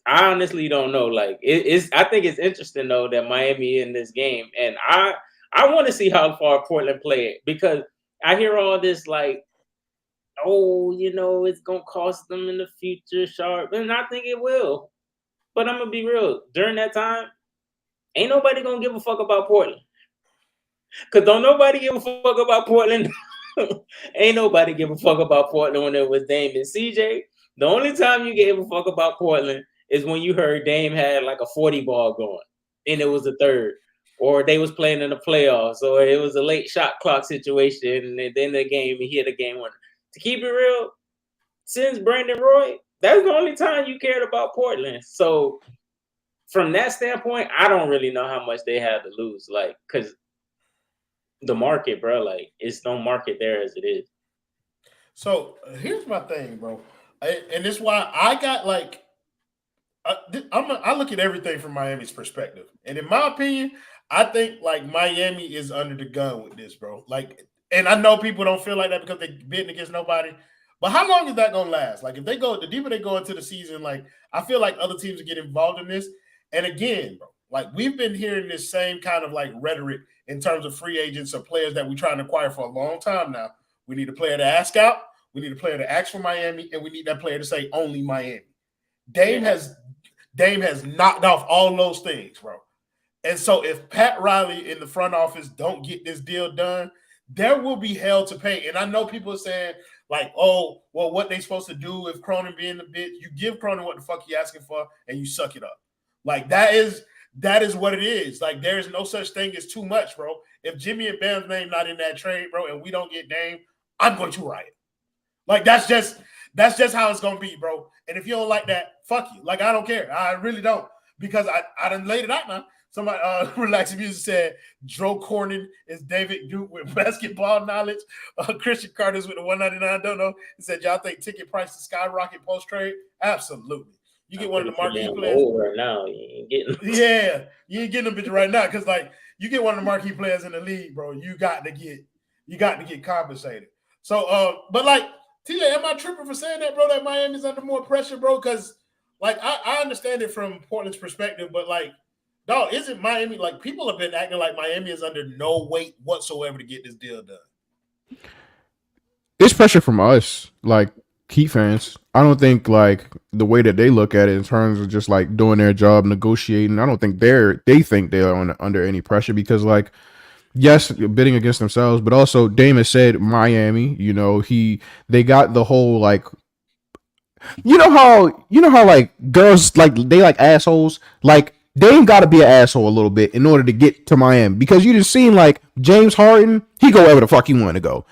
Speaker 7: I honestly don't know. Like I think it's interesting though that Miami in this game, and I want to see how far Portland play it because I hear all this like, oh, it's gonna cost them in the future, sharp, and I think it will. But I'm gonna be real. During that time, ain't nobody gonna give a fuck about Portland. Cause don't nobody give a fuck about Portland. Ain't nobody give a fuck about Portland when it was Dame and CJ. The only time you gave a fuck about Portland is when you heard Dame had like a 40 ball going, and it was the third, or they was playing in the playoffs, or it was a late shot clock situation, and then the game he hit a game winner. To keep it real, since Brandon Roy, that's the only time you cared about Portland. So from that standpoint, I don't really know how much they have to lose, like because. The market, bro, like it's no market there as it is.
Speaker 3: So here's my thing, bro, and this is why I got like I look at everything from Miami's perspective, and in my opinion, I think like Miami is under the gun with this, bro. Like, and I know people don't feel like that because they're bidding against nobody, but how long is that gonna last? Like, if they go the deeper they go into the season, like I feel like other teams get involved in this, and again, bro, like we've been hearing this same kind of like rhetoric. In terms of free agents or players that we're trying to acquire for a long time now. We need a player to ask out, we need a player to ask for Miami, and we need that player to say only Miami. Dame has knocked off all those things, bro. And so if Pat Riley in the front office don't get this deal done, there will be hell to pay. And I know people are saying, like, oh, well, what they supposed to do if Cronin being the bitch? You give Cronin what the fuck he asking for, and you suck it up. Like, that is what it is. Like, there is no such thing as too much, bro. If Jimmy and Bam's name not in that trade, bro, and we don't get Dame, I'm going to riot. Like, that's just how it's gonna be, bro. And if you don't like that, fuck you. Like, I don't care. I really don't. Because I done laid it out now. Somebody Relaxing Music said Joe Cornyn is David Duke with basketball knowledge. Christian Carter's with the 199. Don't know. He said, y'all think ticket prices skyrocket post trade? Absolutely. You get one of the marquee players
Speaker 7: right now. You ain't getting
Speaker 3: yeah, you ain't getting them bitch right now because like you get one of the marquee players in the league, bro. You got to get compensated. So, but like TJ, am I tripping for saying that, bro? That Miami's under more pressure, bro? Because like I understand it from Portland's perspective, but like, dog, isn't Miami like people have been acting like Miami is under no weight whatsoever to get this deal done?
Speaker 6: It's pressure from us, like Heat fans. I don't think like the way that they look at it in terms of just like doing their job, negotiating. I don't think they think they're under any pressure because like, yes, bidding against themselves, but also Dame has said Miami, they got the whole like, you know how like girls like they like assholes, like Dame got to be an asshole a little bit in order to get to Miami because you just seen like James Harden, he go wherever the fuck he want to go.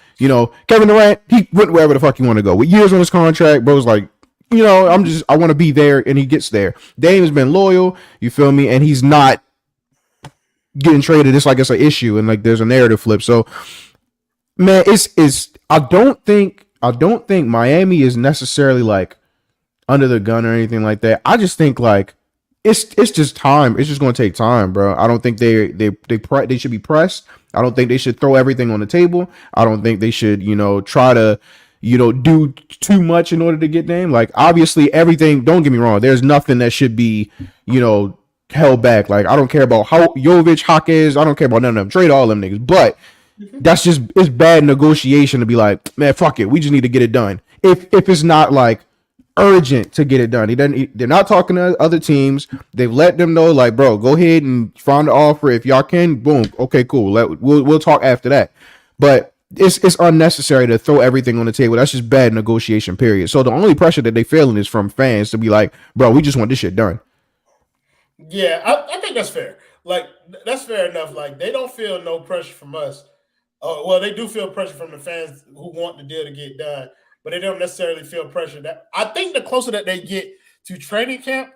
Speaker 6: Kevin Durant, he went wherever the fuck he want to go. With years on his contract, bro's like, I want to be there, and he gets there. Dame has been loyal, you feel me, and he's not getting traded. It's like it's an issue, and like there's a narrative flip. So, man, I don't think Miami is necessarily like under the gun or anything like that. I just think like it's just time. It's just going to take time, bro. I don't think they should be pressed. I don't think they should throw everything on the table. I don't think they should, try to, do too much in order to get Dame. Like, obviously, everything, don't get me wrong, there's nothing that should be, held back. Like, I don't care about how Jovic, Hawkins, I don't care about none of them. Trade all them niggas. But it's bad negotiation to be like, man, fuck it. We just need to get it done. If it's not like urgent to get it done. They're not talking to other teams. They've let them know, like, bro, go ahead and find the offer. If y'all can, boom, okay, cool. We'll talk after that. But it's unnecessary to throw everything on the table. That's just bad negotiation, period. So the only pressure that they feeling is from fans to be like, bro, we just want this shit done.
Speaker 3: Yeah, I think that's fair. Like, that's fair enough. Like, they don't feel no pressure from us. Well, they do feel pressure from the fans who want the deal to get done, but they don't necessarily feel pressure. That I think the closer that they get to training camp,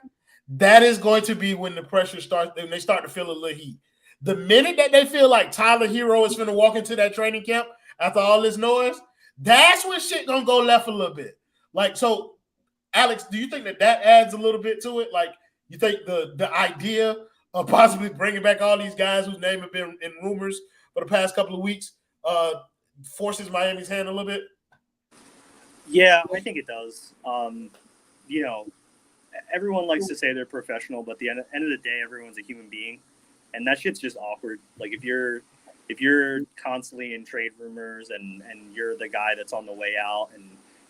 Speaker 3: that is going to be when the pressure starts, when they start to feel a little heat. The minute that they feel like Tyler Herro is going to walk into that training camp after all this noise, that's when shit going to go left a little bit. Like, so, Alex, do you think that adds a little bit to it? Like, you think the idea of possibly bringing back all these guys whose name have been in rumors for the past couple of weeks forces Miami's hand a little bit?
Speaker 4: Yeah, I think it does. You know, everyone likes to say they're professional, but at the end of the day, everyone's a human being, and that shit's just awkward. Like, if you're constantly in trade rumors and you're the guy that's on the way out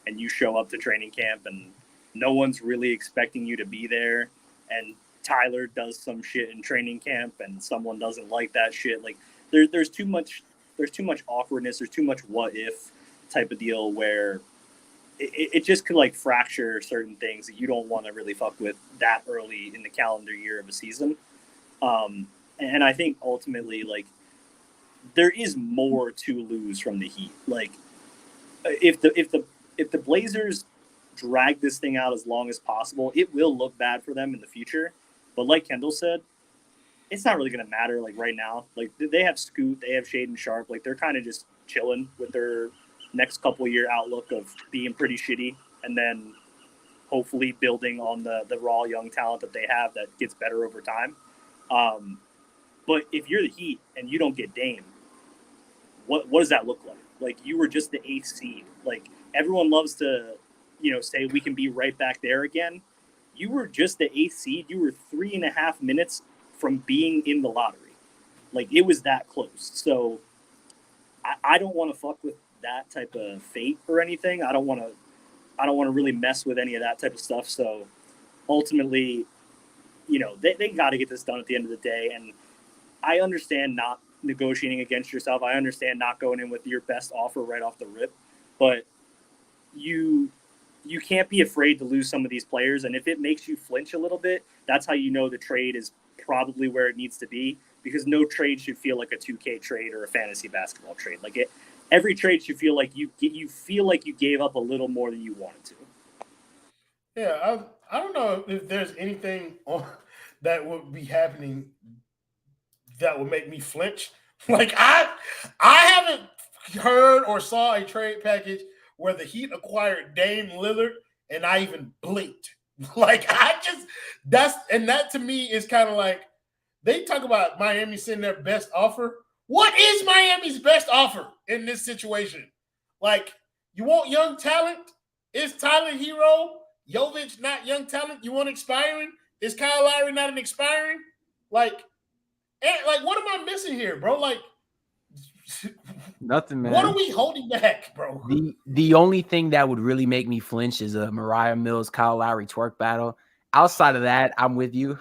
Speaker 4: and you show up to training camp and no one's really expecting you to be there, and Tyler does some shit in training camp and someone doesn't like that shit, like there's too much awkwardness, there's too much what if type of deal where it just could like fracture certain things that you don't want to really fuck with that early in the calendar year of a season. And I think ultimately, like, there is more to lose from the Heat. Like, if the Blazers drag this thing out as long as possible, it will look bad for them in the future. But like Kendall said, it's not really going to matter, like, right now. Like, they have Scoot, they have Shaedon Sharpe. Like, they're kind of just chilling with their next couple year outlook of being pretty shitty and then hopefully building on the raw young talent that they have that gets better over time. But if you're the Heat and you don't get Dame, what does that look like? Like, you were just the 8th seed. Like, everyone loves to, say we can be right back there again. You were just the 8th seed. You were 3.5 minutes from being in the lottery. Like, it was that close. So I don't want to fuck with that type of fate or anything. I don't want to really mess with any of that type of stuff. So ultimately, they got to get this done at the end of the day. And I understand not negotiating against yourself. I understand not going in with your best offer right off the rip, but you can't be afraid to lose some of these players. And if it makes you flinch a little bit, that's how you know the trade is probably where it needs to be, because no trade should feel like a 2K trade or a fantasy basketball trade. Like, every trade should feel like you feel like you gave up a little more than you wanted to.
Speaker 3: Yeah, I don't know if there's anything that would be happening that would make me flinch. Like, I haven't heard or saw a trade package where the Heat acquired Dame Lillard and I even blinked. Like, that to me is kind of like, they talk about Miami sending their best offer. What is Miami's best offer in this situation? Like, you want young talent? Is Tyler Herro, Jovic not young talent? You want expiring? Is Kyle Lowry not an expiring? Like, what am I missing here, bro? Like,
Speaker 5: nothing, man.
Speaker 3: What are we holding back, bro?
Speaker 5: The only thing that would really make me flinch is a Mariah Mills, Kyle Lowry twerk battle. Outside of that, I'm with you.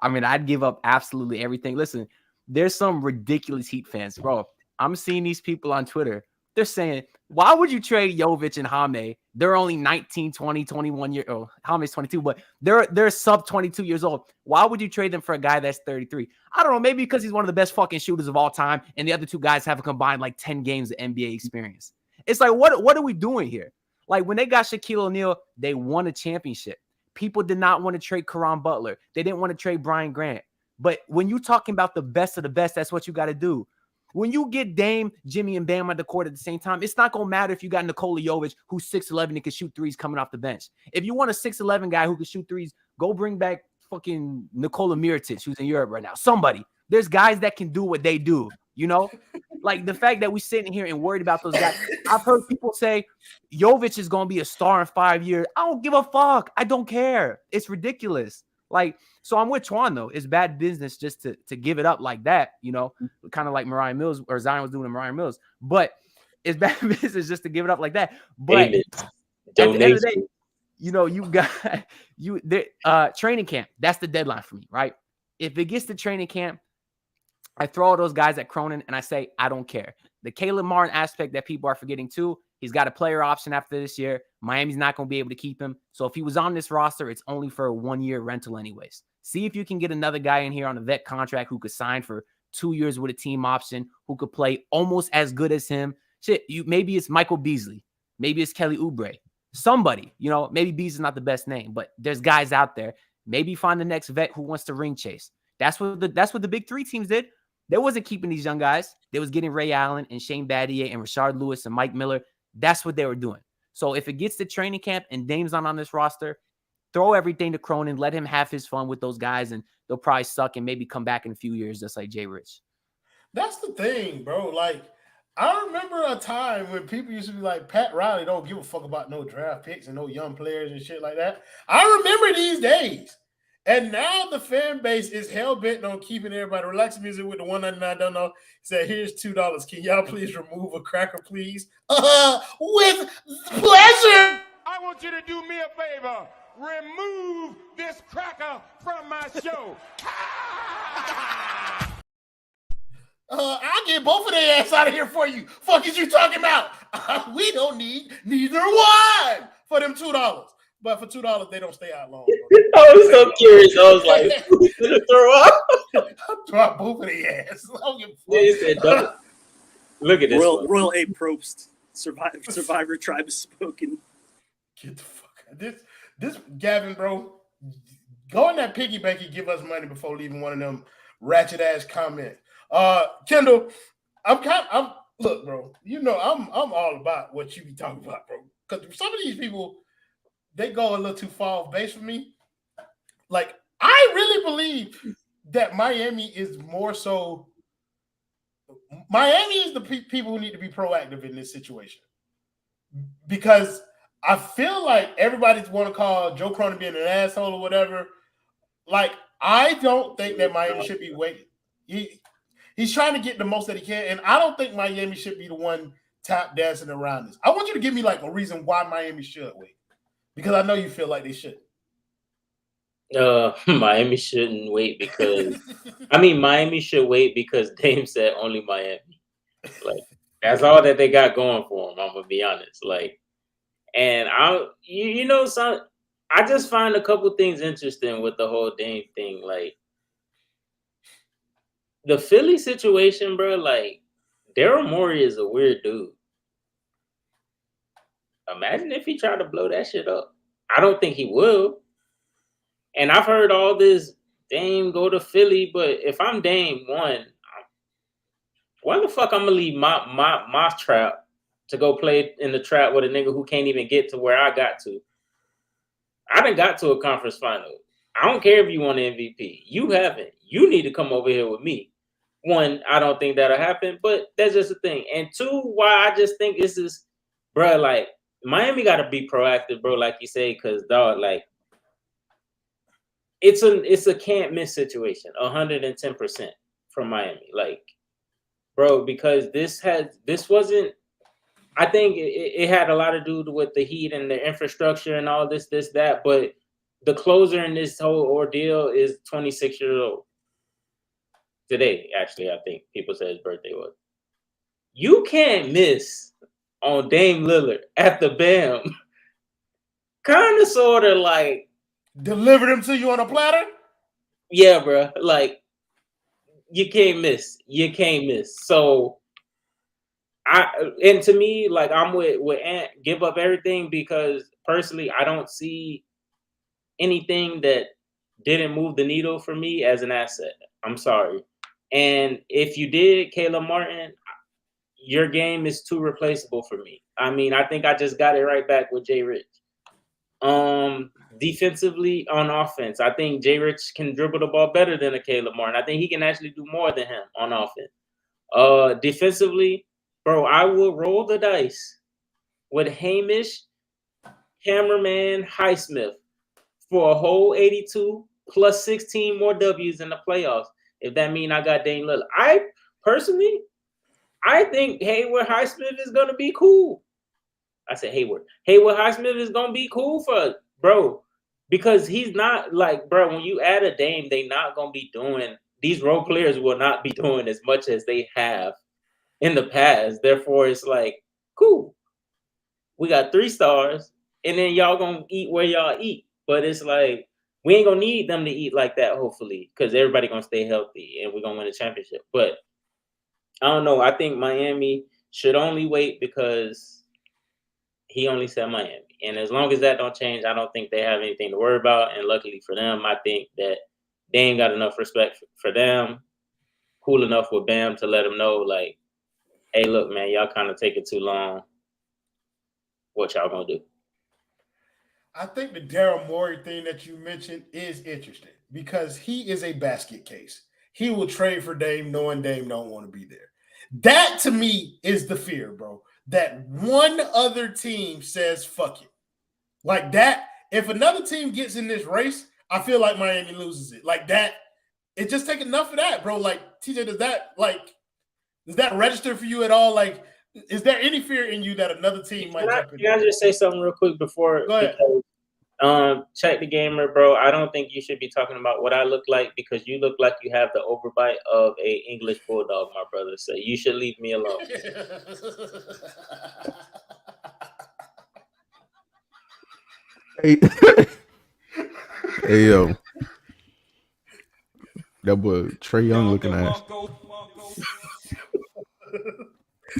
Speaker 5: I mean, I'd give up absolutely everything. Listen, there's some ridiculous Heat fans, bro. I'm seeing these people on Twitter. They're saying, why would you trade Jovic and Jaime? They're only 19, 20, 21 years old. Jaime's 22, but they're sub 22 years old. Why would you trade them for a guy that's 33? I don't know. Maybe because he's one of the best fucking shooters of all time, and the other two guys have a combined like 10 games of NBA experience. It's like, what are we doing here? Like, when they got Shaquille O'Neal, they won a championship. People did not want to trade Caron Butler. They didn't want to trade Brian Grant. But when you're talking about the best of the best, that's what you got to do. When you get Dame, Jimmy, and Bam on the court at the same time, it's not going to matter if you got Nikola Jovic, who's 6'11" and can shoot threes coming off the bench. If you want a 6'11" guy who can shoot threes, go bring back fucking Nikola Mirotic, who's in Europe right now. Somebody. There's guys that can do what they do, Like, the fact that we're sitting here and worried about those guys. I've heard people say Jovic is going to be a star in 5 years. I don't give a fuck. I don't care. It's ridiculous. Like, so I'm with Twan, though. It's bad business just to give it up like that, kind of like Mariah Mills or Zion was doing to Mariah Mills. But it's bad business just to give it up like that. But at the end of the day, you got training camp. That's the deadline for me, right? If it gets to training camp, I throw all those guys at Cronin and I say, I don't care. The Caleb Martin aspect that people are forgetting too, he's got a player option after this year. Miami's not going to be able to keep him. So if he was on this roster, it's only for a 1-year rental anyways. See if you can get another guy in here on a vet contract who could sign for 2 years with a team option, who could play almost as good as him. Maybe it's Michael Beasley. Maybe it's Kelly Oubre. Somebody, maybe Beasley's not the best name, but there's guys out there. Maybe find the next vet who wants to ring chase. That's what the big three teams did. They wasn't keeping these young guys. They was getting Ray Allen and Shane Battier and Rashard Lewis and Mike Miller. That's what they were doing. So if it gets to training camp and Dame's not on this roster, throw everything to Cronin, let him have his fun with those guys, and they'll probably suck and maybe come back in a few years just like Jay Rich.
Speaker 3: That's the thing, bro. Like, I remember a time when people used to be like, Pat Riley don't give a fuck about no draft picks and no young players and shit like that. I remember these days. And now the fan base is hell-bent on keeping everybody. Relax Music with the $1.99 don't know. He said, here's $2. Can y'all please remove a cracker, please? With pleasure.
Speaker 1: I want you to do me a favor. Remove this cracker from my show.
Speaker 3: I'll get both of their ass out of here for you. Fuck is you talking about? We don't need neither one for them $2. But for $2, they don't stay out long.
Speaker 7: I was so curious. I was like, who's gonna throw up?
Speaker 3: I'll drop both of their ass. I don't give a fuck.
Speaker 7: They said, look at this.
Speaker 4: Royal A. Probst. Survivor Tribe has spoken.
Speaker 3: Get the fuck out. This Gavin, bro, go in that piggy bank and give us money before leaving one of them ratchet ass comments. Kendall, look, bro, I'm all about what you be talking about, bro. Because some of these people, they go a little too far off base for me. Like, I really believe that Miami is more so. Miami is the people who need to be proactive in this situation, because I feel like everybody's want to call Joe Cronin being an asshole or whatever. Like, I don't think that Miami should be waiting. He's trying to get the most that he can, and I don't think Miami should be the one tap dancing around this. I want you to give me like a reason why Miami should wait, because I know you feel like they should.
Speaker 7: Miami shouldn't wait because Miami should wait because Dame said only Miami. Like, that's all that they got going for them. I'm gonna be honest. Like, and I just find a couple things interesting with the whole Dame thing. Like, the Philly situation, bro. Like, Daryl Morey is a weird dude. Imagine if he tried to blow that shit up. I don't think he will. And I've heard all this Dame go to Philly, but if I'm Dame, why the fuck I'm gonna leave my trap to go play in the trap with a nigga who can't even get to where I got to? I done got to a conference final. I don't care if you won the MVP. You haven't. You need to come over here with me. One, I don't think that'll happen, but that's just a thing. And two, why I just think this is, bro, like, Miami got to be proactive, bro, like you say, because, dog, like, it's a can't miss situation, 110% from Miami. Like, bro, because this wasn't, I think it had a lot to do with the Heat and the infrastructure and all this, that, but the closer in this whole ordeal is 26 years old. Today, actually, I think people said his birthday was. You can't miss on Dame Lillard at the Bam. Kind of, sort of like,
Speaker 3: deliver them to you on a platter?
Speaker 7: Yeah, bro. Like, you can't miss. You can't miss. So, to me, like, I'm with Ant, give up everything, because personally, I don't see anything that didn't move the needle for me as an asset. I'm sorry. And if you did, Caleb Martin, your game is too replaceable for me. I mean, I think I just got it right back with Jay Rich. Defensively, on offense, I think Jay Rich can dribble the ball better than a Caleb Martin. I think he can actually do more than him on offense. Defensively, bro, I will roll the dice with Hamish, Cameraman, Highsmith for a whole 82 plus 16 more W's in the playoffs. If that means I got Dame Lillard. I think Hayward Highsmith is going to be cool. I said Hayward. Hayward Highsmith is going to be cool for us, bro, because he's not like, bro, when you add a Dame, they not going to be doing, these role players will not be doing as much as they have in the past. Therefore, it's like, cool. We got 3 stars, and then y'all gonna eat where y'all eat. But it's like, we ain't gonna need them to eat like that, hopefully, because everybody gonna stay healthy and we're gonna win a championship. But I don't know. I think Miami should only wait because he only said Miami. And as long as that don't change, I don't think they have anything to worry about. And luckily for them, I think that they ain't got enough respect for them, cool enough with Bam to let them know, like, hey, look, man, y'all kind of taking too long. What y'all gonna do?
Speaker 3: I think the Daryl Morey thing that you mentioned is interesting because he is a basket case. He will trade for Dame knowing Dame don't want to be there. That, to me, is the fear, bro. That one other team says, fuck it. Like that, if another team gets in this race, I feel like Miami loses it. Like that, it just take enough of that, bro. Like, TJ, does that register for you at all? Like, is there any fear in you that another team might jump in?
Speaker 7: Can I just say something real quick before?
Speaker 3: Go ahead.
Speaker 7: Check the gamer, bro. I don't think you should be talking about what I look like because you look like you have the overbite of a English bulldog, my brother. So you should leave me alone.
Speaker 6: Hey, hey, yo, that boy Trey Young looking ass.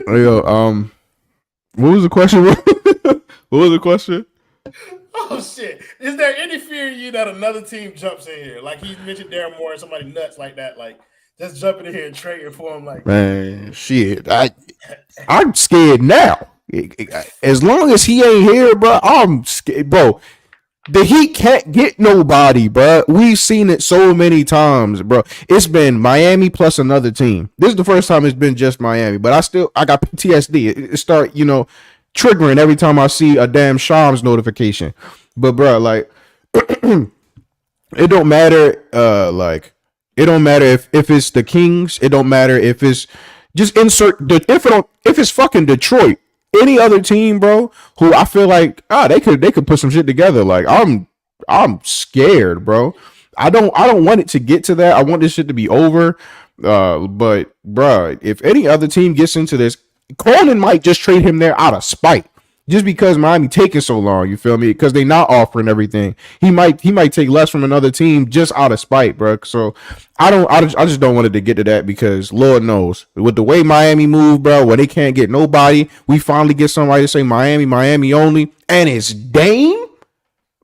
Speaker 6: Hey, yo, what was the question? What was the question?
Speaker 3: Oh shit! Is there any fear in you that another team jumps in here? Like he mentioned, Darren Moore, somebody nuts like that, like just jumping in here and trading for him. Like,
Speaker 6: man, shit, I'm scared now. As long as he ain't here, bro, I'm scared, bro. The Heat can't get nobody, bro. We've seen it so many times, bro. It's been Miami plus another team. This is the first time it's been just Miami, but I got PTSD. It start, triggering every time I see a damn Shams notification. But, bro, like, it don't matter. It don't matter if it's the Kings. It don't matter if it's just if it's fucking Detroit. Any other team, bro, who I feel like they could put some shit together. Like I'm scared, bro. I don't want it to get to that. I want this shit to be over. But bro, if any other team gets into this, Cronin might just trade him there out of spite. Just because Miami taking so long, you feel me? Because they not offering everything. He might take less from another team just out of spite, bro. So I just don't want it to get to that because Lord knows with the way Miami move, bro, when they can't get nobody, we finally get somebody to say Miami only, and it's Dame,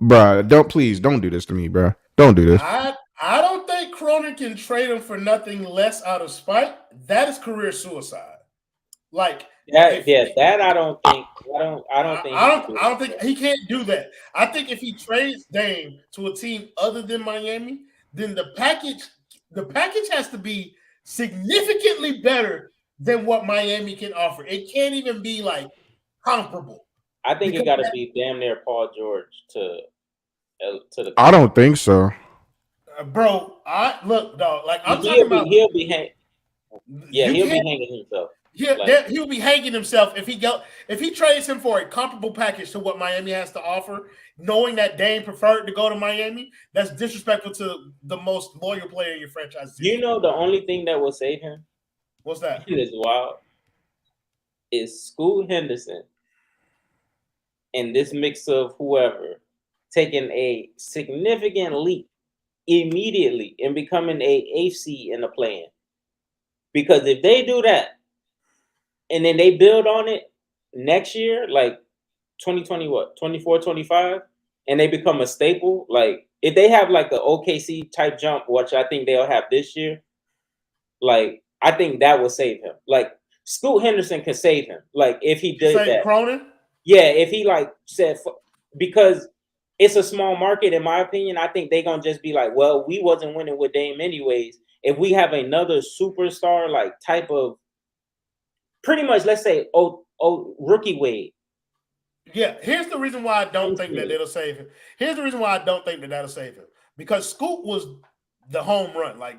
Speaker 6: bro. Don't do this to me, bro. Don't do this.
Speaker 3: I don't think Cronin can trade him for nothing less out of spite. That is career suicide. Like.
Speaker 7: That I don't think. I
Speaker 3: don't think he can't do that. I think if he trades Dame to a team other than Miami, then the package has to be significantly better than what Miami can offer. It can't even be like comparable.
Speaker 7: I think it got to be damn near Paul George to the.
Speaker 6: I don't think so,
Speaker 3: bro. Look, dog. Like I'm
Speaker 7: he'll
Speaker 3: talking about,
Speaker 7: he'll be hanging himself.
Speaker 3: He'll be hanging himself if he trades him for a comparable package to what Miami has to offer, knowing that Dame preferred to go to Miami. That's disrespectful to the most loyal player in your franchise.
Speaker 7: You know, the only thing that will save him.
Speaker 3: What's that?
Speaker 7: It is wild. Is Scoot Henderson and this mix of whoever taking a significant leap immediately and becoming a eighth seed in the play-in. Because if they do that, and then they build on it next year, like 2020, 24, 25, and they become a staple. Like if they have like an OKC type jump, which I think they'll have this year, like I think that will save him. Like Scoot Henderson can save him. Like if he did that.
Speaker 3: Cronin?
Speaker 7: Yeah, if he like said, because it's a small market, in my opinion, I think they're going to just be like, well, we wasn't winning with Dame anyways. If we have another superstar, like type of, pretty much, let's say, rookie Wade.
Speaker 3: Yeah, here's the reason why I don't think that it'll save him. Here's the reason why I don't think that that'll save him. Because Scoot was the home run. Like,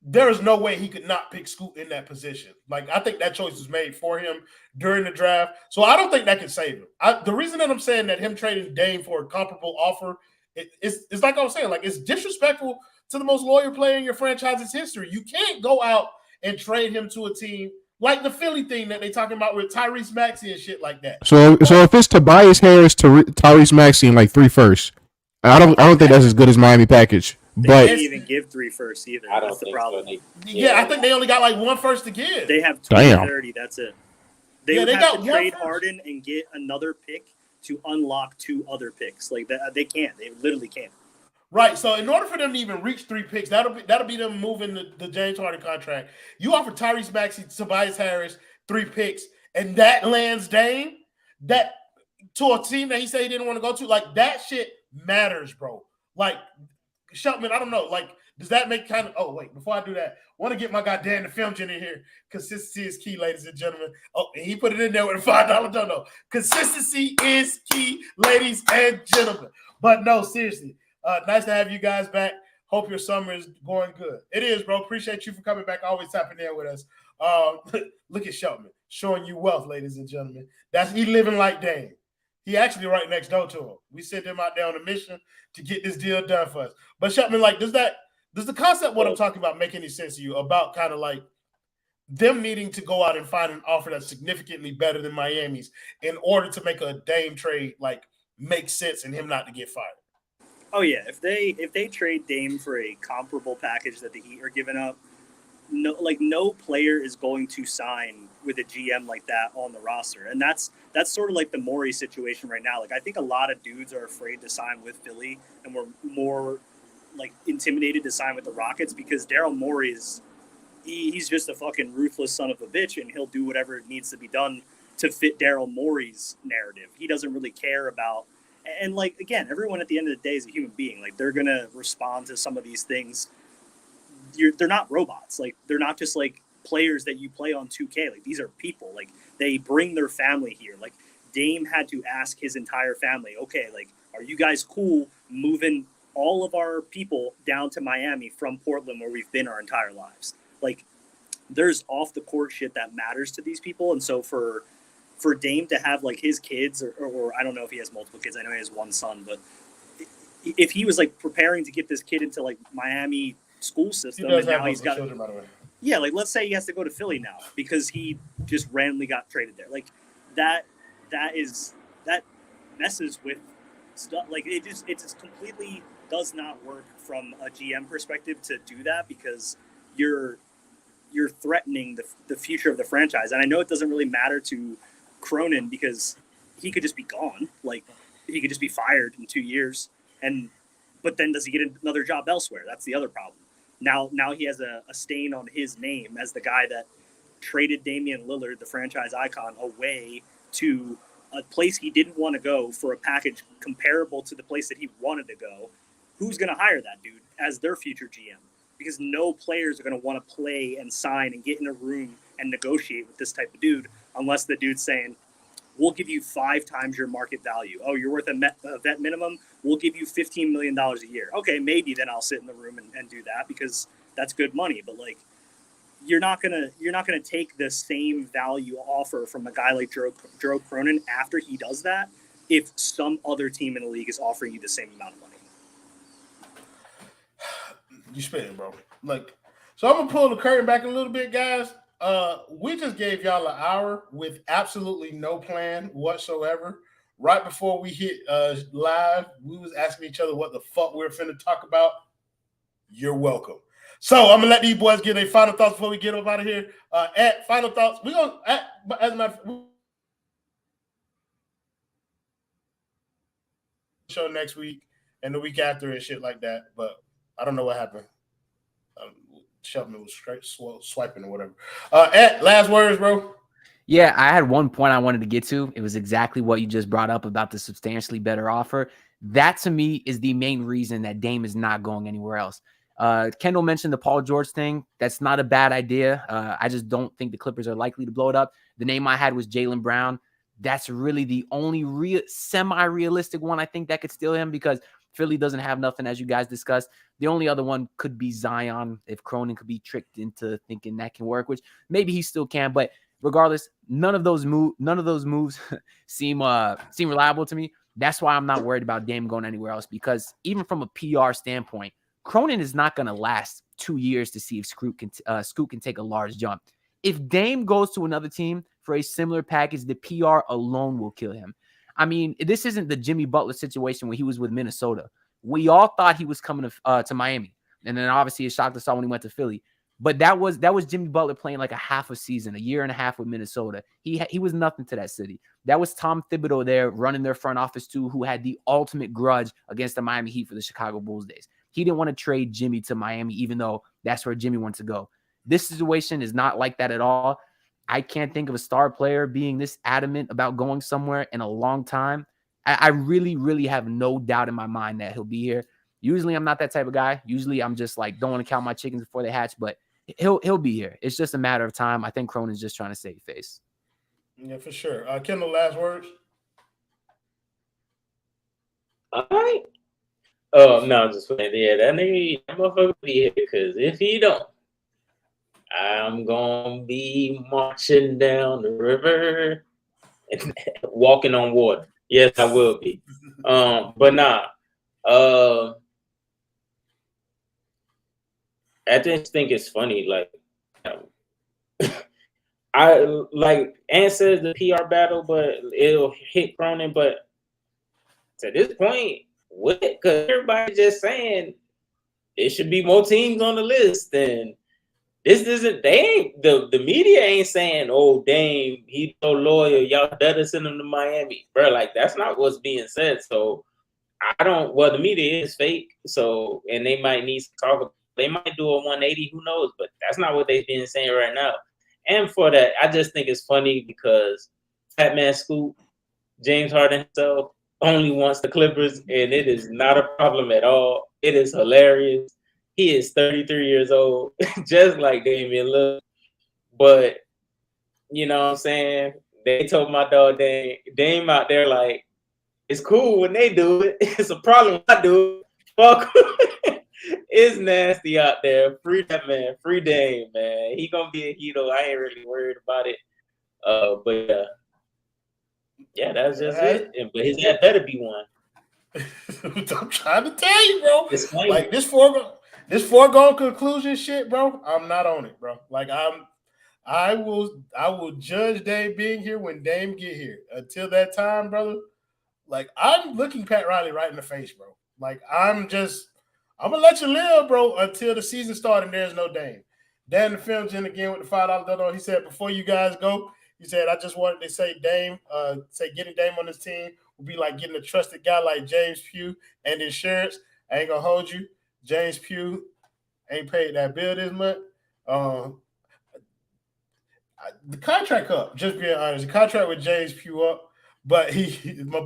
Speaker 3: there is no way he could not pick Scoot in that position. Like, I think that choice was made for him during the draft. So I don't think that can save him. The reason that I'm saying that him trading Dame for a comparable offer, it's like I was saying, like, it's disrespectful to the most loyal player in your franchise's history. You can't go out and trade him to a team Like the Philly thing that they talking about with Tyrese Maxey and shit like that.
Speaker 6: So if it's Tobias Harris to Tyrese Maxey in like 3 firsts, I don't think that's as good as Miami package.
Speaker 4: They
Speaker 6: But
Speaker 4: can't even give 3 firsts either.
Speaker 7: I don't
Speaker 4: That's the
Speaker 7: think
Speaker 4: problem.
Speaker 7: so.
Speaker 3: Yeah, I think they only got like 1 first to give.
Speaker 4: They have
Speaker 6: Damn.
Speaker 4: 30. That's it. They
Speaker 3: Yeah,
Speaker 4: would
Speaker 3: they
Speaker 4: have
Speaker 3: got
Speaker 4: to
Speaker 3: one
Speaker 4: trade
Speaker 3: first.
Speaker 4: Harden and get another pick to unlock 2 other picks. Like that, they can't. They literally can't.
Speaker 3: Right. So in order for them to even reach 3 picks, that'll be them moving the James Harden contract. You offer Tyrese Maxey, Tobias Harris 3 picks, and that lands Dame. That to a team that he said he didn't want to go to, like that shit matters, bro. Like Sheltman, I don't know. Like, does that make kind of? Oh wait, before I do that, want to get my guy Dan the Film Gen in here. Consistency is key, ladies and gentlemen. Oh, and he put it in there with a $5 dono. Consistency is key, ladies and gentlemen. But no, seriously. Nice to have you guys back. Hope your summer is going good. It is, bro. Appreciate you for coming back. Always tapping in with us. Look at Sheltman showing you wealth, ladies and gentlemen. That's he living like Dame. He actually right next door to him. We sent him out there on a mission to get this deal done for us. But Sheltman, like, does the concept what I'm talking about make any sense to you about kind of like them needing to go out and find an offer that's significantly better than Miami's in order to make a Dame trade like make sense and him not to get fired?
Speaker 4: Oh yeah, if they trade Dame for a comparable package that the Heat are giving up, no player is going to sign with a GM like that on the roster, and that's sort of like the Morey situation right now. Like I think a lot of dudes are afraid to sign with Philly, and we're more like intimidated to sign with the Rockets because Daryl Morey he's just a fucking ruthless son of a bitch, and he'll do whatever needs to be done to fit Daryl Morey's narrative. He doesn't really care about. And, like, again, everyone at the end of the day is a human being. Like, they're going to respond to some of these things. They're not robots. Like, they're not just, like, players that you play on 2K. Like, these are people. Like, they bring their family here. Like, Dame had to ask his entire family, okay, like, are you guys cool moving all of our people down to Miami from Portland where we've been our entire lives? Like, there's off-the-court shit that matters to these people. And so for Dame to have like his kids or I don't know if he has multiple kids. I know he has 1 son, but if he was like preparing to get this kid into like Miami school system and now he's got children, by the way. Yeah, like let's say he has to go to Philly now because he just randomly got traded there. Like that messes with stuff. Like it just completely does not work from a GM perspective to do that because you're threatening the future of the franchise. And I know it doesn't really matter to Cronin because he could just be gone. Like he could just be fired in 2 years. But then does he get another job elsewhere? That's the other problem. Now he has a stain on his name as the guy that traded Damian Lillard, the franchise icon, away to a place he didn't want to go for a package comparable to the place that he wanted to go. Who's going to hire that dude as their future GM? Because no players are going to want to play and sign and get in a room and negotiate with this type of dude unless the dude's saying, we'll give you 5 times your market value. Oh, you're worth a vet minimum? We'll give you $15 million a year. Okay, maybe then I'll sit in the room and do that because that's good money. But like, you're not gonna take the same value offer from a guy like Drew Cronin after he does that if some other team in the league is offering you the same amount of money.
Speaker 3: You spitting, bro. Like, so I'm gonna pull the curtain back a little bit, guys. We just gave y'all an hour with absolutely no plan whatsoever. Right before we hit live, we was asking each other what the fuck we were finna talk about. You're welcome. So I'm gonna let these boys get their final thoughts before we get up out of here. At final thoughts, we're gonna as a matter of fact, show next week and the week after and shit like that. But I don't know what happened. Shelton was straight swiping or whatever. At last words, bro.
Speaker 5: Yeah, I had one point I wanted to get to. It was exactly what you just brought up about the substantially better offer. That to me is the main reason that Dame is not going anywhere else. Kendall mentioned the Paul George thing. That's not a bad idea. I just don't think the Clippers are likely to blow it up. The name I had was Jaylen Brown. That's really the only semi-realistic one I think that could steal him because Philly doesn't have nothing, as you guys discussed. The only other one could be Zion if Cronin could be tricked into thinking that can work, which maybe he still can. But regardless, none of those moves seem reliable to me. That's why I'm not worried about Dame going anywhere else because even from a PR standpoint, Cronin is not going to last 2 years to see if Scoot can take a large jump. If Dame goes to another team for a similar package, the PR alone will kill him. I mean, this isn't the Jimmy Butler situation when he was with Minnesota. We all thought he was coming to Miami. And then obviously it shocked us all when he went to Philly. But that was Jimmy Butler playing like a half a season, a year and a half with Minnesota. He was nothing to that city. That was Tom Thibodeau there running their front office too, who had the ultimate grudge against the Miami Heat for the Chicago Bulls days. He didn't want to trade Jimmy to Miami, even though that's where Jimmy wants to go. This situation is not like that at all. I can't think of a star player being this adamant about going somewhere in a long time. I really, really have no doubt in my mind that he'll be here. Usually I'm not that type of guy. Usually I'm just like, don't want to count my chickens before they hatch, but he'll be here. It's just a matter of time. I think Cronin's just trying to save face.
Speaker 3: Yeah, for sure. Kendall, last words?
Speaker 7: All right. Oh, no, I'm just playing. Yeah, that motherfucker be here, because if he don't, I'm going to be marching down the river and walking on water. Yes, I will be. But nah. I just think it's funny. Like, I like Ant says the PR battle, but it'll hit Cronin. But to this point, what? Because everybody's just saying it should be more teams on the list, and this isn't. They ain't the media ain't saying, "Oh, Dame, he's so loyal. Y'all better send him to Miami, bro." Like that's not what's being said. So I don't. Well, the media is fake. So and they might need to talk. They might do a 180. Who knows? But that's not what they've been saying right now. And for that, I just think it's funny because Fat Man Scoop, James Harden himself, only wants the Clippers, and it is not a problem at all. It is hilarious. He is 33 years old, just like Damian Lillard. But, you know what I'm saying? They told my dog Dame out there like, it's cool when they do it. It's a problem when I do it. Fuck. It's nasty out there. Free that man. Free Dame, man. He gonna be a hero. I ain't really worried about it. But yeah, that's just it. But his dad better be one.
Speaker 3: I'm trying to tell you, bro.
Speaker 7: It's funny.
Speaker 3: Like this foregone conclusion shit, bro. I'm not on it, bro. Like I will judge Dame being here when Dame get here. Until that time, brother. Like I'm looking Pat Riley right in the face, bro. Like I'm gonna let you live, bro, until the season starts and there's no Dame. Dan the Films in again with the $5 dono. He said, before you guys go, he said, I just wanted to say getting Dame on this team would be like getting a trusted guy like James Pugh and insurance. I ain't gonna hold you. James Pugh ain't paid that bill this month. The contract up, just being honest. The contract with James Pugh up, but my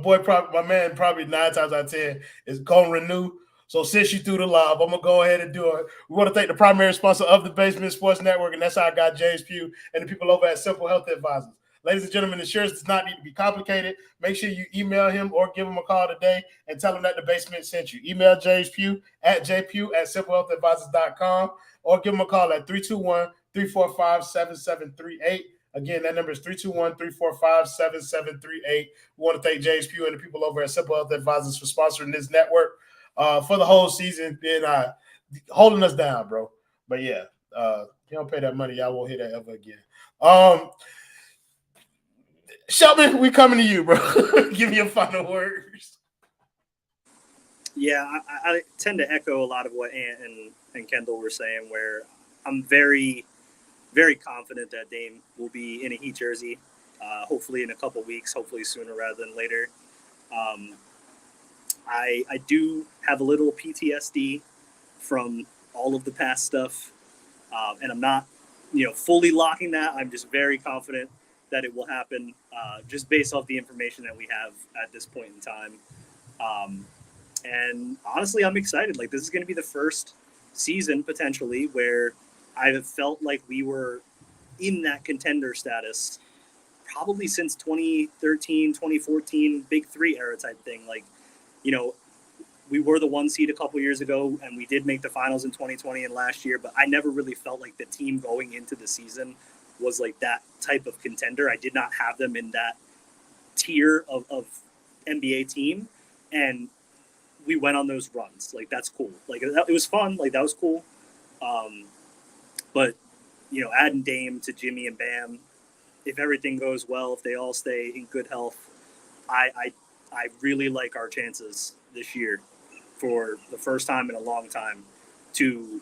Speaker 3: man probably 9 times out of 10 is gonna renew. So since you threw the lob, I'm going to go ahead and do it. We want to thank the primary sponsor of the Basement Sports Network, and that's how I got James Pugh and the people over at Simple Health Advisors. Ladies and gentlemen, insurance does not need to be complicated. Make sure you email him or give him a call today and tell him that the basement sent you. Email James Pugh at jpugh@simplehealthadvisors.com or give him a call at 321-345-7738. Again, that number is 321-345-7738. We want to thank James Pugh and the people over at Simple Health Advisors for sponsoring this network. For the whole season, been holding us down, bro. But yeah, you don't pay that money, y'all won't hear that ever again. Shelby, we coming to you, bro. Give me your final words.
Speaker 4: Yeah, I tend to echo a lot of what Ant and Kendall were saying, where I'm very, very confident that Dame will be in a Heat jersey, hopefully in a couple weeks, hopefully sooner rather than later. I do have a little PTSD from all of the past stuff, and I'm not, fully locking that. I'm just very confident that it will happen, just based off the information that we have at this point in time. And honestly, I'm excited. Like, this is going to be the first season potentially where I've felt like we were in that contender status probably since 2013, 2014, Big Three era type thing. Like, we were the 1 seed a couple years ago, and we did make the finals in 2020 and last year, but I never really felt like the team going into the season was like that type of contender. I did not have them in that tier of NBA team, and we went on those runs. Like, that's cool. Like, it was fun. Like, that was cool. But, adding Dame to Jimmy and Bam, if everything goes well, if they all stay in good health, I really like our chances this year for the first time in a long time to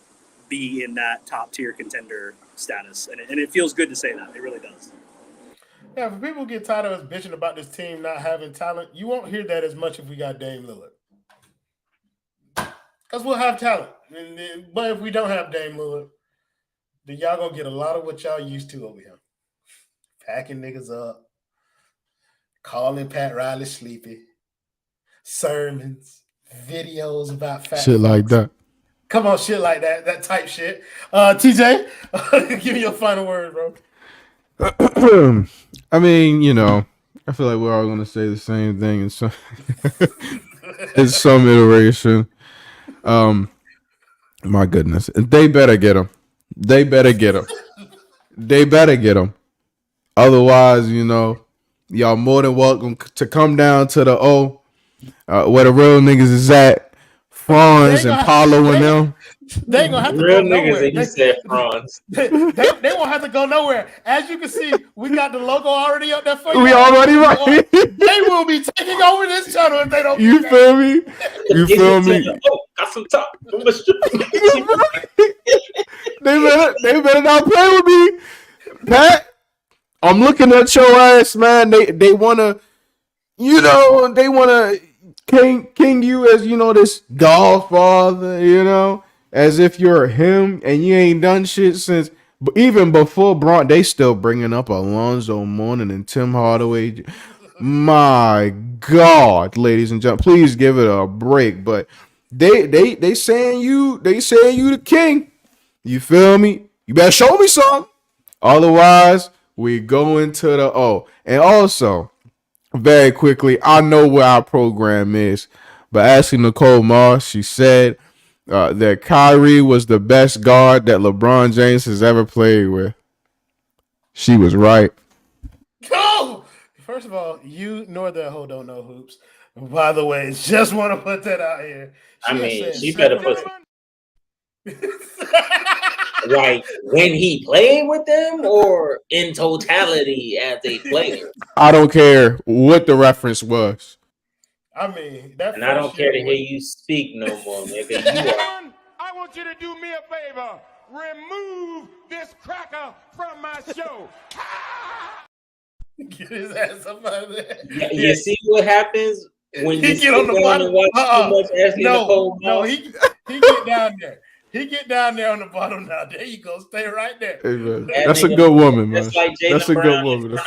Speaker 4: be in that top tier contender status. And it feels good to say that. It really does.
Speaker 3: Yeah, if people get tired of us bitching about this team not having talent, you won't hear that as much if we got Dame Lillard. Because we'll have talent. But if we don't have Dame Lillard, then y'all going to get a lot of what y'all used to over here. Packing niggas up, calling Pat Riley sleepy, sermons, videos about fat
Speaker 6: shit like that.
Speaker 3: Come on, shit like that type shit. TJ, give me your final word, bro.
Speaker 6: I mean, I feel like we're all gonna say the same thing in some in some iteration. My goodness, they better get him. They better get him. They better get him. Otherwise, y'all more than welcome to come down to the where the real niggas is at. Franz and Paulo and them.
Speaker 3: They ain't gonna have to
Speaker 7: real
Speaker 3: go
Speaker 7: niggas
Speaker 3: nowhere.
Speaker 7: and you said Franz.
Speaker 3: They won't have to go nowhere. As you can see, we got the logo already up there for you.
Speaker 6: We already right.
Speaker 3: They will be taking over this channel if they don't.
Speaker 6: You feel me? You feel me?
Speaker 7: Got some top.
Speaker 6: They better not play with me, Pat. I'm looking at your ass, man. They wanna, they wanna king you as this godfather, as if you're him and you ain't done shit since even before Bryant. They still bringing up Alonzo Mourning and Tim Hardaway. My God, ladies and gentlemen, please give it a break. But they saying you the king. You feel me? You better show me something. Otherwise, we go into the And also, very quickly, I know where our program is, but asking Nicole Moss, she said that Kyrie was the best guard that LeBron James has ever played with. She was right.
Speaker 3: Go! First of all, you nor that hoe don't know hoops. By the way, just want to put that out here.
Speaker 7: She better put like when he played with them or in totality as a player.
Speaker 6: I don't care what the reference was.
Speaker 3: I mean, that.
Speaker 7: And I don't care to hear you speak no more, nigga.
Speaker 1: I want you to do me a favor. Remove this cracker from my show.
Speaker 3: Get his ass up out of there.
Speaker 7: You see what happens when you
Speaker 3: get on the bottom.
Speaker 7: Too much Ashley Nicole
Speaker 3: no, he get down there. He get down there on the bottom now. There you go. Stay right there.
Speaker 6: Hey, man. That's a good woman, man.
Speaker 7: That's like Jaylen
Speaker 6: That's a
Speaker 7: Brown
Speaker 6: good woman.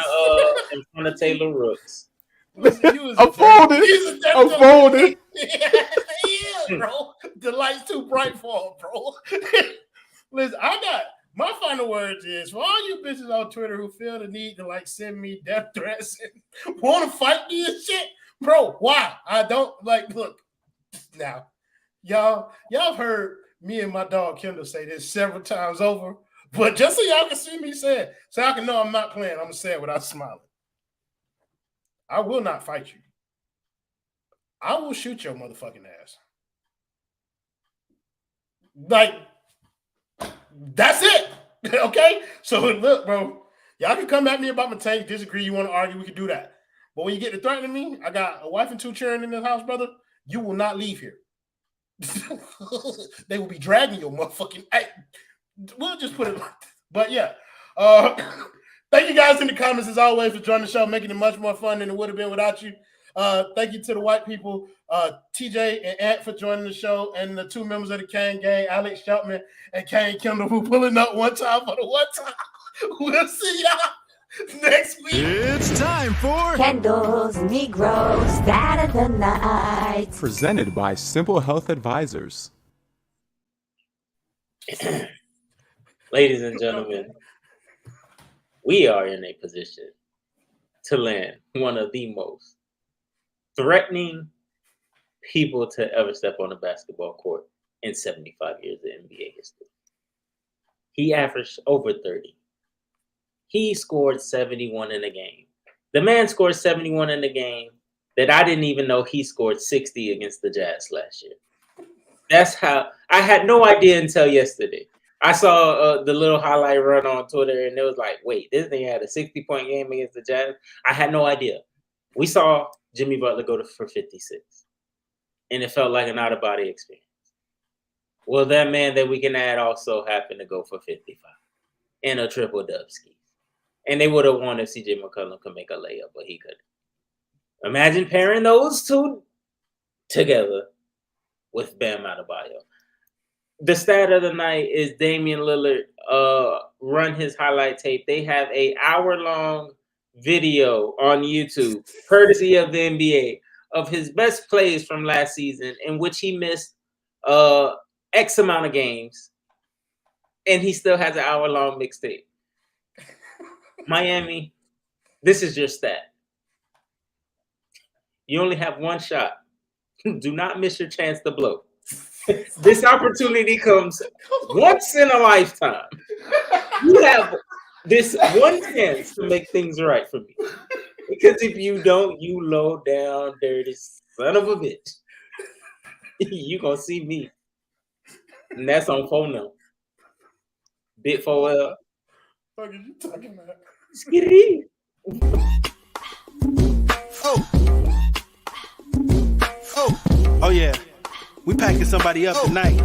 Speaker 7: in front of Taylor Rooks.
Speaker 3: Listen,
Speaker 6: I'm folded.
Speaker 3: Yeah, bro. The light's too bright for him, bro. Listen, I got my final words is for all you bitches on Twitter who feel the need to send me death threats and want to fight me and shit, bro. Why? I don't look now, y'all have heard me and my dog Kendall say this several times over, but just so y'all can see me say it, so y'all can know I'm not playing, I'm gonna say it without smiling. I will not fight you. I will shoot your motherfucking ass. That's it. Okay? So look, bro, y'all can come at me about my tank, disagree, you want to argue, we can do that. But when you get to threatening me, I got a wife and 2 children in this house, brother. You will not leave here. They will be dragging your motherfucking. We'll just put it like that. But yeah. Thank you guys in the comments as always for joining the show, making it much more fun than it would have been without you. Thank you to the white people, TJ and Ant for joining the show, and the 2 members of the Kane gang, Alex Sheltman and Kane Kendall, who pulling up one time for the one time. We'll see y'all next week.
Speaker 1: It's time for
Speaker 8: Kendall's Negro Stat of the Night.
Speaker 9: Presented by Simple Health Advisors.
Speaker 7: Ladies and gentlemen, we are in a position to land one of the most threatening people to ever step on a basketball court in 75 years of NBA history. He averaged over 30. He scored 71 in a game. The man scored 71 in the game that I didn't even know he scored 60 against the Jazz last year. That's how I had no idea until yesterday. I saw the little highlight run on Twitter, and it was like, wait, this thing had a 60-point game against the Jazz? I had no idea. We saw Jimmy Butler go for 56, and it felt like an out-of-body experience. Well, that man that we can add also happened to go for 55 and a triple-dub ski. And they would have won if CJ McCollum could make a layup, but he couldn't. Imagine pairing those two together with Bam Adebayo. The stat of the night is Damian Lillard run his highlight tape. They have an hour-long video on YouTube, courtesy of the NBA, of his best plays from last season in which he missed X amount of games, and he still has an hour-long mixtape. Miami, this is your stat. You only have one shot. Do not miss your chance to blow. This opportunity comes once in a lifetime. You have this one chance to make things right for me. Because if you don't, you low down, dirty son of a bitch. You gonna see me. And that's on phone. Bit 4L.
Speaker 3: What are you talking about?
Speaker 7: Skitty.
Speaker 2: Oh yeah, we packing somebody up tonight.